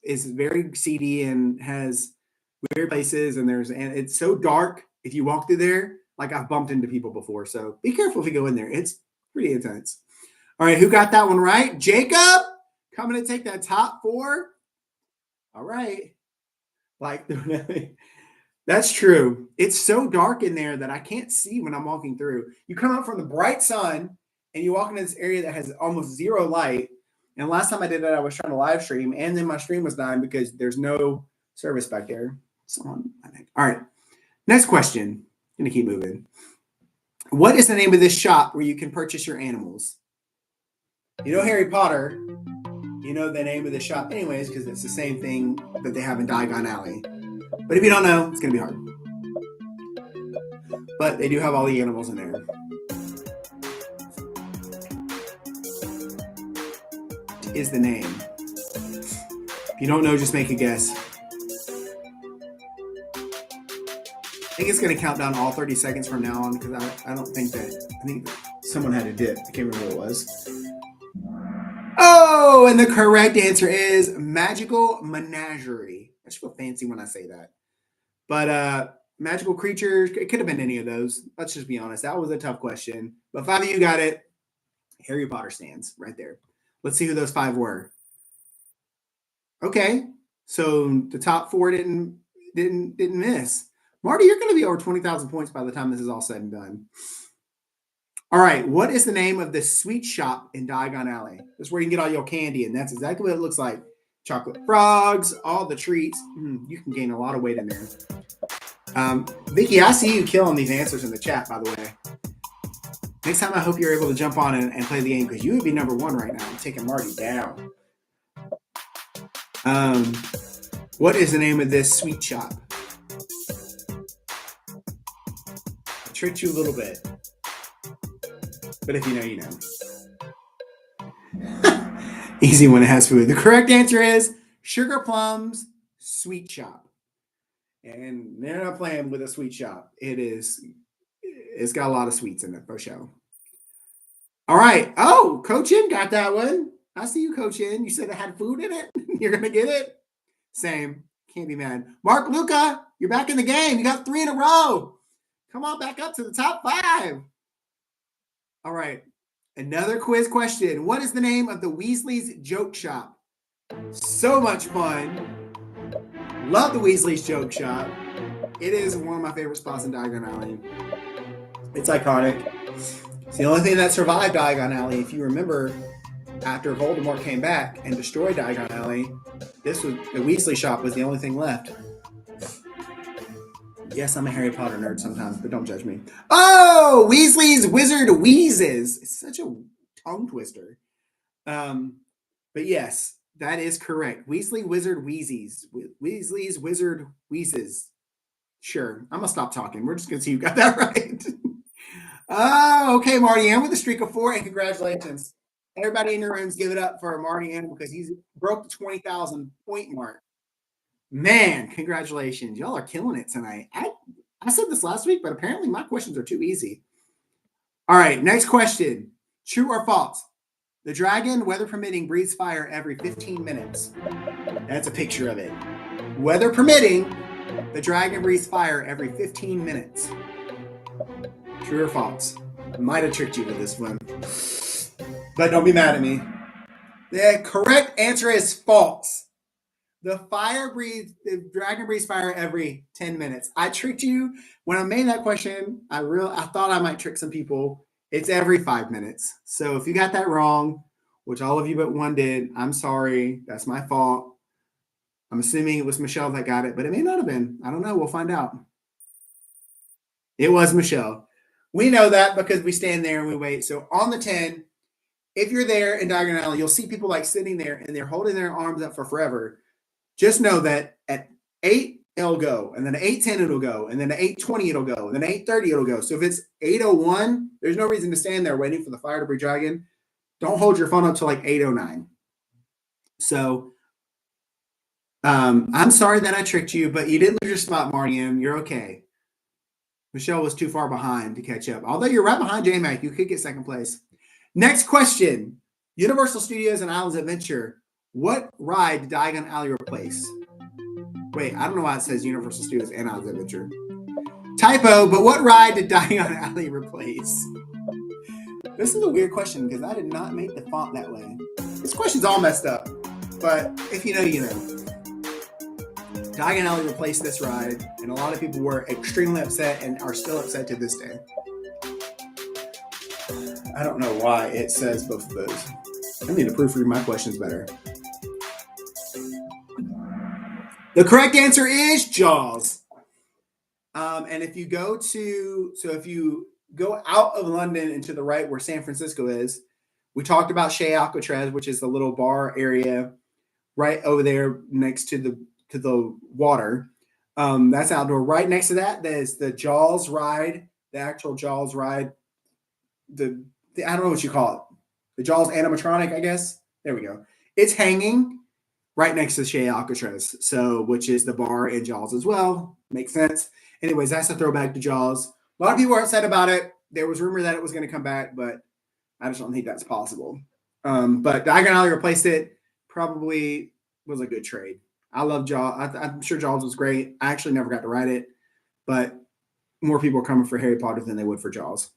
is very seedy and has weird places. And it's so dark if you walk through there. Like I've bumped into people before. So be careful if you go in there. It's pretty intense. All right. Who got that one right? Jacob coming to take that top 4. All right. Like that's true. It's so dark in there that I can't see when I'm walking through. You come out from the bright sun and you walk into this area that has almost zero light. And last time I did that, I was trying to live stream, and then my stream was dying because there's no service back there. All right. Next question. I'm gonna keep moving. What is the name of this shop where you can purchase your animals? You know Harry Potter. You know the name of the shop anyways, because it's the same thing that they have in Diagon Alley. But if you don't know, it's going to be hard. But they do have all the animals in there. What is the name? If you don't know, just make a guess. I think it's going to count down all 30 seconds from now on, because I think someone had a dip. I can't remember what it was. Oh, and the correct answer is Magical Menagerie. I should feel fancy when I say that. But magical creatures, it could have been any of those. Let's just be honest. That was a tough question. But 5 of you got it. Harry Potter stands right there. Let's see who those 5 were. Okay. So the top 4 didn't miss. Marty, you're going to be over 20,000 points by the time this is all said and done. All right, what is the name of the sweet shop in Diagon Alley? That's where you can get all your candy, and that's exactly what it looks like. Chocolate frogs, all the treats. You can gain a lot of weight in there. Vicky, I see you killing these answers in the chat, by the way. Next time, I hope you're able to jump on and play the game, because you would be number 1 right now. I'm taking Marty down. What is the name of this sweet shop? I tricked you a little bit. But if you know, you know. Easy when it has food. The correct answer is Sugar Plums Sweet Shop. And they're not playing with a sweet shop. It's got a lot of sweets in it for sure. All right. Oh, Coach N got that one. I see you, Coach N. You said it had food in it. You're going to get it? Same. Can't be mad. Mark Luca, you're back in the game. You got 3 in a row. Come on back up to the top 5. All right. Another quiz question. What is the name of the Weasley's Joke Shop? So much fun. Love the Weasley's Joke Shop. It is one of my favorite spots in Diagon Alley. It's iconic. It's the only thing that survived Diagon Alley. If you remember, after Voldemort came back and destroyed Diagon Alley, the Weasley shop was the only thing left. Yes, I'm a Harry Potter nerd sometimes, but don't judge me. Oh, Weasley's Wizard Wheezes. It's such a tongue twister. But yes, that is correct. Weasley Wizard Wheezies. Weasley's Wizard Wheezes. Sure, I'm going to stop talking. We're just going to see who got that right. Oh, okay, Marty Ann with a streak of 4, and congratulations. Everybody in your rooms give it up for Marty Ann because he's broke the 20,000 point mark. Man, congratulations. Y'all are killing it tonight. I said this last week, but apparently my questions are too easy. All right, next question. True or false? The dragon, weather permitting, breathes fire every 15 minutes. That's a picture of it. Weather permitting, the dragon breathes fire every 15 minutes. True or false? I might have tricked you with this one. But don't be mad at me. The correct answer is false. The dragon breathes fire every 10 minutes. I tricked you. When I made that question, I thought I might trick some people. It's every 5 minutes. So if you got that wrong, which all of you but one did, I'm sorry. That's my fault. I'm assuming it was Michelle that got it, but it may not have been. I don't know. We'll find out. It was Michelle. We know that because we stand there and we wait. So on the 10, if you're there in Diagon Alley, you'll see people like sitting there and they're holding their arms up for forever. Just know that at 8, it'll go, and then at 8:10 it'll go, and then at 8:20 it'll go, and then 8:30 it'll go. So if it's 8:01, there's no reason to stand there waiting for the fire to breathe dragon. Don't hold your phone up till like 8:09. So I'm sorry that I tricked you, but you didn't lose your spot, Marty M. You're okay. Michelle was too far behind to catch up. Although you're right behind J-Mac, you could get second place. Next question. Universal Studios and Islands Adventure. What ride did Diagon Alley replace? Wait, I don't know why it says Universal Studios and Islands Adventure. Typo, but what ride did Diagon Alley replace? This is a weird question because I did not make the font that way. This question's all messed up, but if you know, you know. Diagon Alley replaced this ride, and a lot of people were extremely upset and are still upset to this day. I don't know why it says both of those. I need to proofread my questions better. The correct answer is Jaws. And if you go out of London and to the right where San Francisco is, we talked about Chez Alcatraz, which is the little bar area right over there next to the water. That's outdoor. Right next to that, there's the Jaws ride, the actual Jaws ride. I don't know what you call it. The Jaws animatronic, I guess. There we go. It's hanging right next to Chez Alcatraz, which is the bar in Jaws as well. Makes sense. Anyways, that's a throwback to Jaws. A lot of people are upset about it. There was rumor that it was going to come back, but I just don't think that's possible. But Diagon Alley replaced it. Probably was a good trade. I love Jaws. I'm sure Jaws was great. I actually never got to ride it, but more people are coming for Harry Potter than they would for Jaws.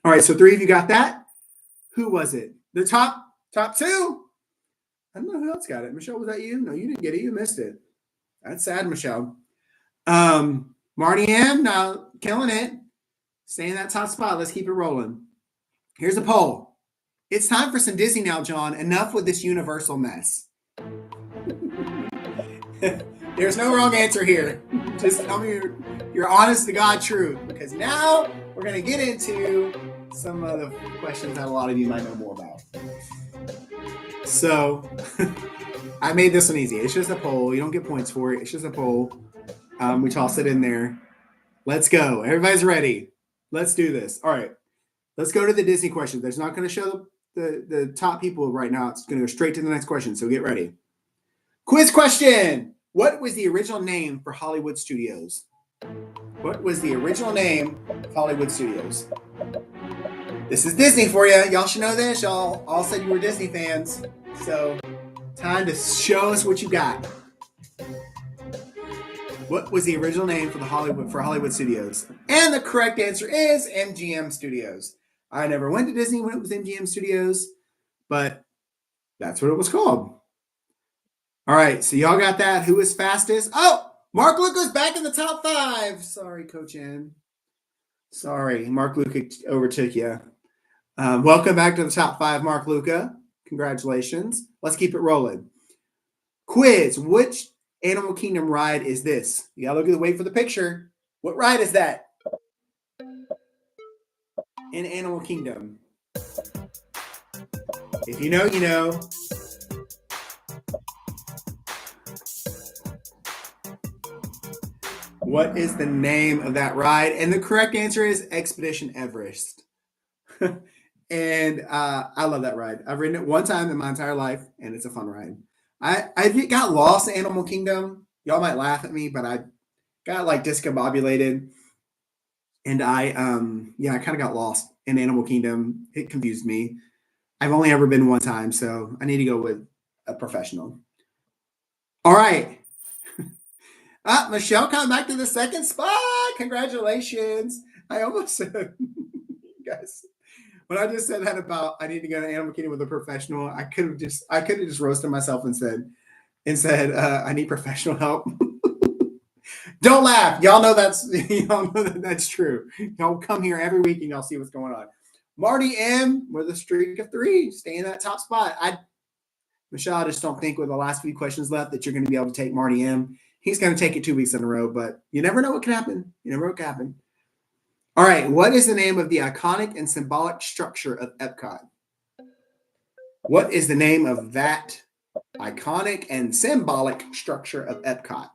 All right, so 3 of you got that. Who was it? The top 2? I don't know who else got it. Michelle, was that you? No, you didn't get it. You missed it. That's sad, Michelle. Marty M, now killing it. Stay in that top spot. Let's keep it rolling. Here's a poll. It's time for some Disney now, John. Enough with this Universal mess. There's no wrong answer here. Just tell me your honest to God truth, because now we're going to get into some of the questions that a lot of you might know more about. So I made this one easy. It's just a poll. You don't get points for it. It's just a poll. We toss it in there. Let's go. Everybody's ready. Let's do this. All right. Let's go to the Disney questions. There's not going to show the top people right now. It's going to go straight to the next question. So get ready. Quiz question. What was the original name for Hollywood Studios? What was the original name of Hollywood Studios? This is Disney for you. Y'all should know this. Y'all all said you were Disney fans. So time to show us what you got. What was the original name for Hollywood Studios? And the correct answer is MGM Studios. I never went to Disney when it was MGM Studios, but that's what it was called. All right, so y'all got that. Who is fastest? Oh, Mark Luca's back in the top 5. Sorry, Coach N. Sorry, Mark Luca overtook you. Welcome back to the top 5, Mark Luca. Congratulations. Let's keep it rolling. Quiz. Which Animal Kingdom ride is this? You gotta wait for the picture. What ride is that? In Animal Kingdom. If you know, you know. What is the name of that ride? And the correct answer is Expedition Everest. And I love that ride. I've ridden it one time in my entire life, and it's a fun ride. I got lost in Animal Kingdom. Y'all might laugh at me, but I got like discombobulated. And I kind of got lost in Animal Kingdom. It confused me. I've only ever been one time, so I need to go with a professional. All right. Michelle coming back to the second spot. Congratulations. I almost said, guys, when I just said that about I need to go to Animal Kingdom with a professional, I could have just roasted myself and said I need professional help. Don't laugh. Y'all know that's true. Y'all come here every week and y'all see what's going on. Marty M with a streak of 3, stay in that top spot. Michelle, I just don't think with the last few questions left that you're going to be able to take Marty M. He's going to take it 2 weeks in a row, but you never know what can happen. You never know what can happen. All right. What is the name of the iconic and symbolic structure of Epcot? What is the name of that iconic and symbolic structure of Epcot?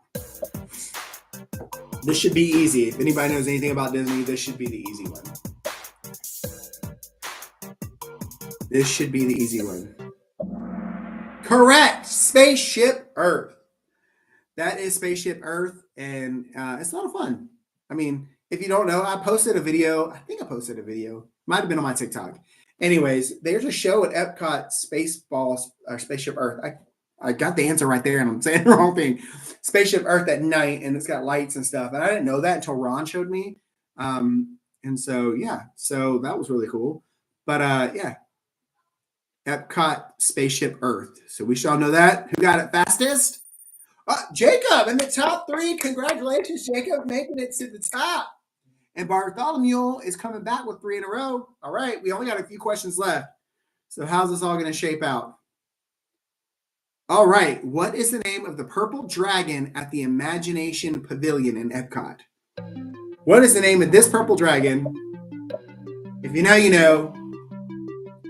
This should be easy. If anybody knows anything about Disney, this should be the easy one. This should be the easy one. Correct. Spaceship Earth. That is Spaceship Earth, and it's a lot of fun. I mean, if you don't know, I posted a video. I think I posted a video. Might have been on my TikTok. Anyways, there's a show at Epcot, Spaceship Earth. I got the answer right there, and I'm saying the wrong thing. Spaceship Earth at night, and it's got lights and stuff. And I didn't know that until Ron showed me. And so, yeah, so that was really cool. But, yeah, Epcot, Spaceship Earth. So we shall know that. Who got it fastest? Jacob in the top 3. Congratulations, Jacob, making it to the top. And Bartholomew is coming back with 3 in a row. All right, we only got a few questions left. So how's this all going to shape out? All right, what is the name of the purple dragon at the Imagination Pavilion in Epcot? What is the name of this purple dragon? If you know, you know.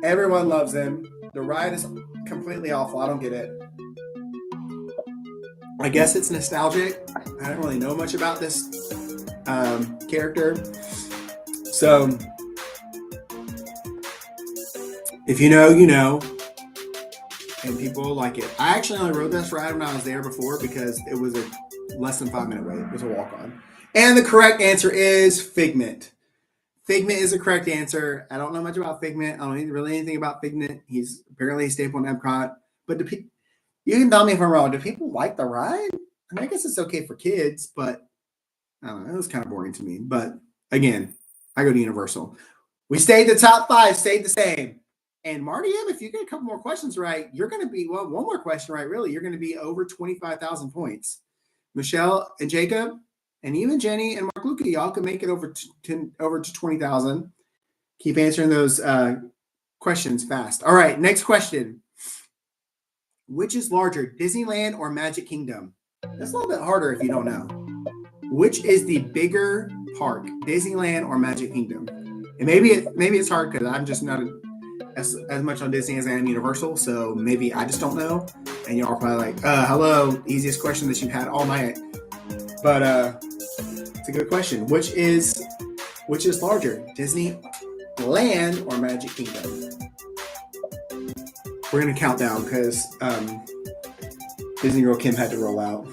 Everyone loves him. The ride is completely awful. I don't get it. I guess it's nostalgic. I don't really know much about this character. So, if you know, you know. And people like it. I actually only rode this ride when I was there before because it was a less than 5 minute wait. It was a walk on. And the correct answer is Figment. Figment is the correct answer. I don't know much about Figment. I don't know really anything about Figment. He's apparently a staple in Epcot. But you can tell me if I'm wrong. Do people like the ride? I mean, I guess it's okay for kids, but I don't know. It was kind of boring to me. But again, I go to Universal. We stayed the top 5, stayed the same. And Marty M, if you get a couple more questions right, you're going to be, well, one more question right, really. You're going to be over 25,000 points. Michelle and Jacob, and even Jenny and Mark Luca, y'all can make it over to 20,000. Keep answering those questions fast. All right, next question. Which is larger, Disneyland or Magic Kingdom? That's a little bit harder if you don't know. Which is the bigger park, Disneyland or Magic Kingdom? And maybe it's hard because I'm just not as much on Disney as I am Universal, so maybe I just don't know. And y'all are probably like, hello, easiest question that you've had all night. But it's a good question. Which is larger, Disneyland or Magic Kingdom? We're gonna count down because Disney Girl Kim had to roll out.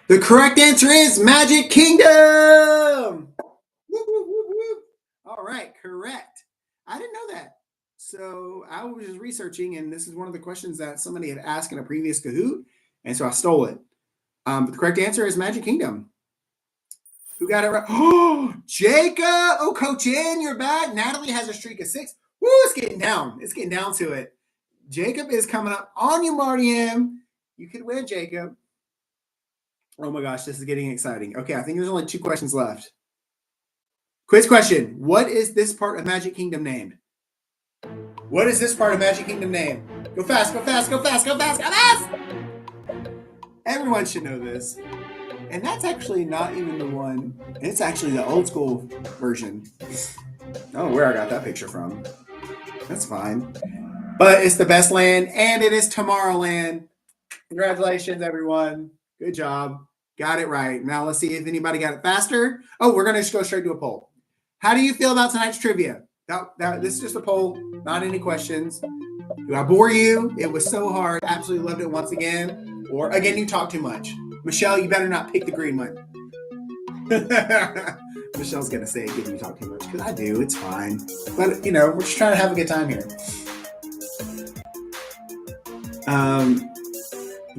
The correct answer is Magic Kingdom. Woo, woo, woo, woo. All right, correct. I didn't know that. So I was just researching, and this is one of the questions that somebody had asked in a previous Kahoot, and so I stole it. But the correct answer is Magic Kingdom. Who got it right? Oh, Jacob! Oh, Coach N, you're back. Natalie has a streak of 6. Woo, it's getting down. It's getting down to it. Jacob is coming up on you, Marty M. You could win, Jacob. Oh my gosh, this is getting exciting. Okay, I think there's only 2 questions left. Quiz question. What is this part of Magic Kingdom named? What is this part of Magic Kingdom named? Go fast, go fast, go fast, go fast, go fast! Everyone should know this. And that's actually not even the one. It's actually the old school version. I don't know where I got that picture from. That's fine. But it's the best land, and it is Tomorrowland. Congratulations, everyone. Good job. Got it right. Now let's see if anybody got it faster. Oh, we're going to just go straight to a poll. How do you feel about tonight's trivia? This is just a poll, not any questions. Do I bore you? It was so hard. Absolutely loved it once again. Or again, you talk too much. Michelle, you better not pick the green one. Michelle's gonna say it, you talk too much because I do. It's fine, but we're just trying to have a good time here.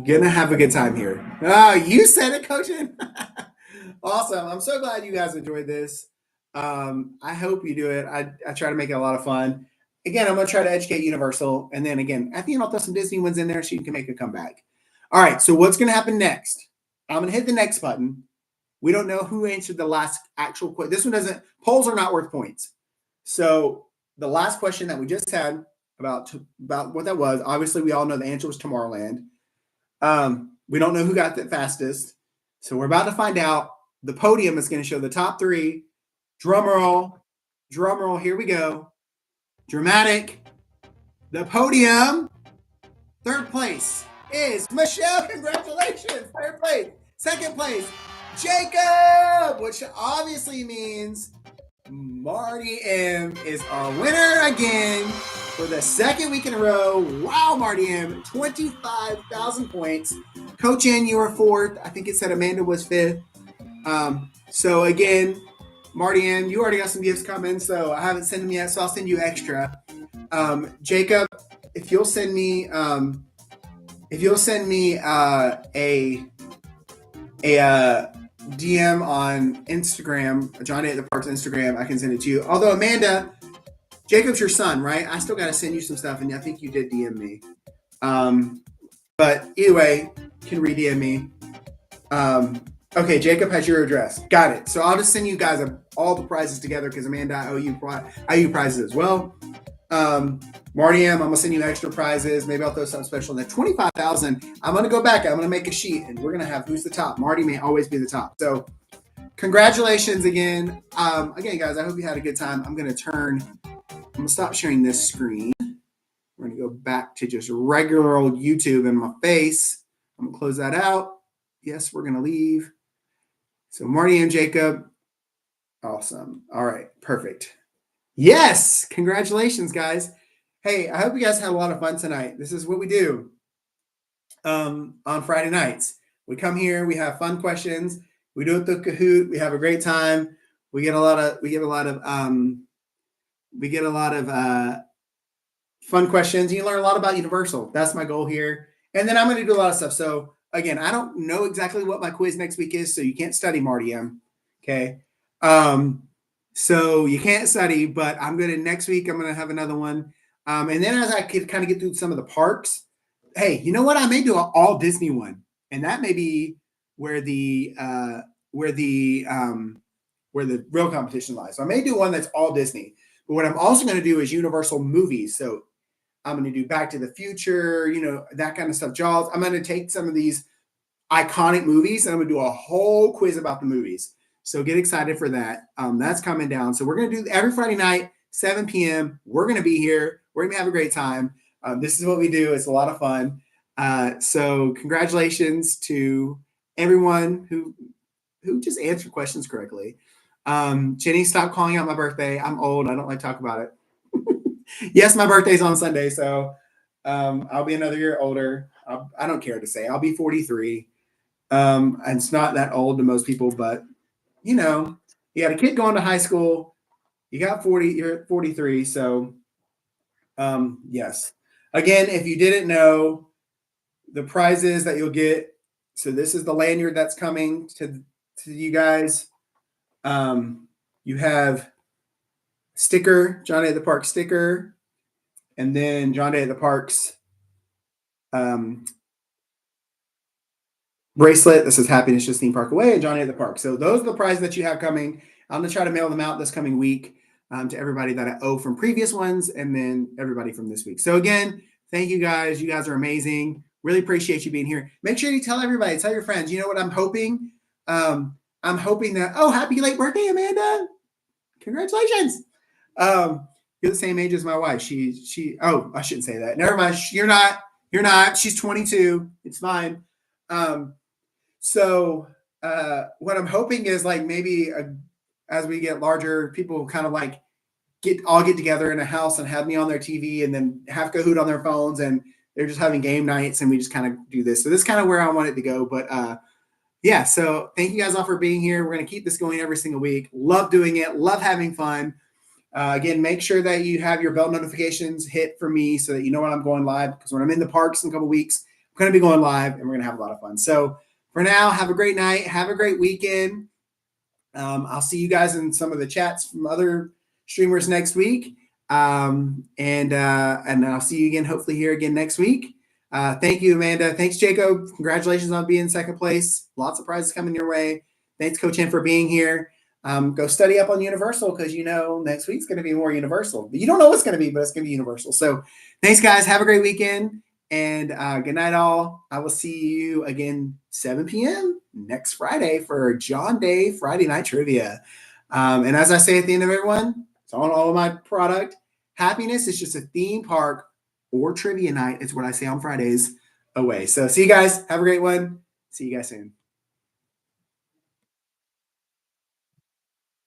Gonna have a good time here. You said it, coaching. Awesome. I'm so glad you guys enjoyed this. I hope you do it. I try to make it a lot of fun. Again, I'm gonna try to educate Universal, and then again at the end I'll throw some Disney ones in there so you can make a comeback. All right. So what's gonna happen next? I'm gonna hit the next button. We don't know who answered the last actual question. This one doesn't. Polls are not worth points. So the last question that we just had about what that was. Obviously, we all know the answer was Tomorrowland. We don't know who got the fastest. So we're about to find out. The podium is going to show the top three. Drum roll. Here we go. Dramatic. The podium. Third place is Michelle. Congratulations. Third place. Second place, Jacob, which obviously means Marty M is our winner again for the second week in a row. Wow, Marty M, 25,000 points. Coach N, you were fourth. I think it said Amanda was fifth. So again, Marty M, you already got some gifts coming, so I haven't sent them yet, so I'll send you extra. Jacob, if you'll send me a DM on Instagram, Johnny at the Park's Instagram, I can send it to you. Although Amanda, Jacob's your son, right? I still got to send you some stuff, and I think you did DM me. But either way, you can re-DM me. Okay, Jacob has your address. Got it. So I'll just send you guys all the prizes together because Amanda, I owe you prizes as well. Marty M, I'm gonna send you extra prizes. Maybe I'll throw something special in there. 25,000. I'm gonna go back. I'm gonna make a sheet, and we're gonna have who's the top. Marty may always be the top. So, congratulations again. Again, guys, I hope you had a good time. I'm gonna stop sharing this screen. We're gonna go back to just regular old YouTube in my face. I'm gonna close that out. Yes, we're gonna leave. So Marty and Jacob. Awesome. All right, perfect. Yes, congratulations, guys. Hey, I hope you guys had a lot of fun tonight. This is what we do on Friday nights. We come here, we have fun questions, we do it the Kahoot, we have a great time. We get a lot of fun questions. You learn a lot about Universal. That's my goal here. And then I'm going to do a lot of stuff. So again, I don't know exactly what my quiz next week is, so you can't study, Marty M. Okay. So you can't study, but next week I'm gonna have another one. And then as I could kind of get through some of the parks, hey, you know what? I may do an all Disney one, and that may be where the real competition lies. So I may do one that's all Disney. But what I'm also going to do is Universal movies. So I'm going to do Back to the Future, that kind of stuff. Jaws. I'm going to take some of these iconic movies, and I'm going to do a whole quiz about the movies. So get excited for that. That's coming down. So we're going to do every Friday night, 7 p.m. We're going to be here. We're going to have a great time. This is what we do. It's a lot of fun. So congratulations to everyone who just answered questions correctly. Jenny, stop calling out my birthday. I'm old. I don't like to talk about it. Yes, my birthday's on Sunday. So I'll be another year older. I don't care to say. I'll be 43. And it's not that old to most people, but you got a kid going to high school. You got 40, you're 43. So, yes. Again, if you didn't know, the prizes that you'll get. So this is the lanyard that's coming to you guys. You have sticker, Johnny at the Park sticker, and then Johnny at the Park's bracelet that says happiness just theme park away and Johnny at the Park. So those are the prizes that you have coming. I'm going to try to mail them out this coming week to everybody that I owe from previous ones and then everybody from this week. So again, thank you guys. You guys are amazing. Really appreciate you being here. Make sure you tell everybody, tell your friends. You know what I'm hoping? I'm hoping that, happy late birthday, Amanda. Congratulations. You're the same age as my wife. I shouldn't say that. Never mind. You're not. She's 22. It's fine. So what I'm hoping is like maybe as we get larger, people kind of like get together in a house and have me on their TV and then have Kahoot on their phones and they're just having game nights and we just kind of do this. So this is kind of where I want it to go. But yeah, so thank you guys all for being here. We're going to keep this going every single week. Love doing it. Love having fun. Again, make sure that you have your bell notifications hit for me so that you know when I'm going live. Because when I'm in the parks in a couple weeks, I'm going to be going live and we're going to have a lot of fun. So for now, have a great night. Have a great weekend. I'll see you guys in some of the chats from other streamers next week. And I'll see you again, hopefully here again next week. Thank you, Amanda. Thanks, Jacob. Congratulations on being in second place. Lots of prizes coming your way. Thanks, Coach N, for being here. Go study up on Universal because next week's going to be more Universal. You don't know what's going to be, but it's going to be Universal. So thanks, guys. Have a great weekend. And good night, all. I will see you again 7 p.m. next Friday for John Day Friday Night Trivia. And as I say at the end of everyone, it's on all of my product. Happiness is just a theme park or trivia night. It's what I say on Fridays away. So see you guys. Have a great one. See you guys soon.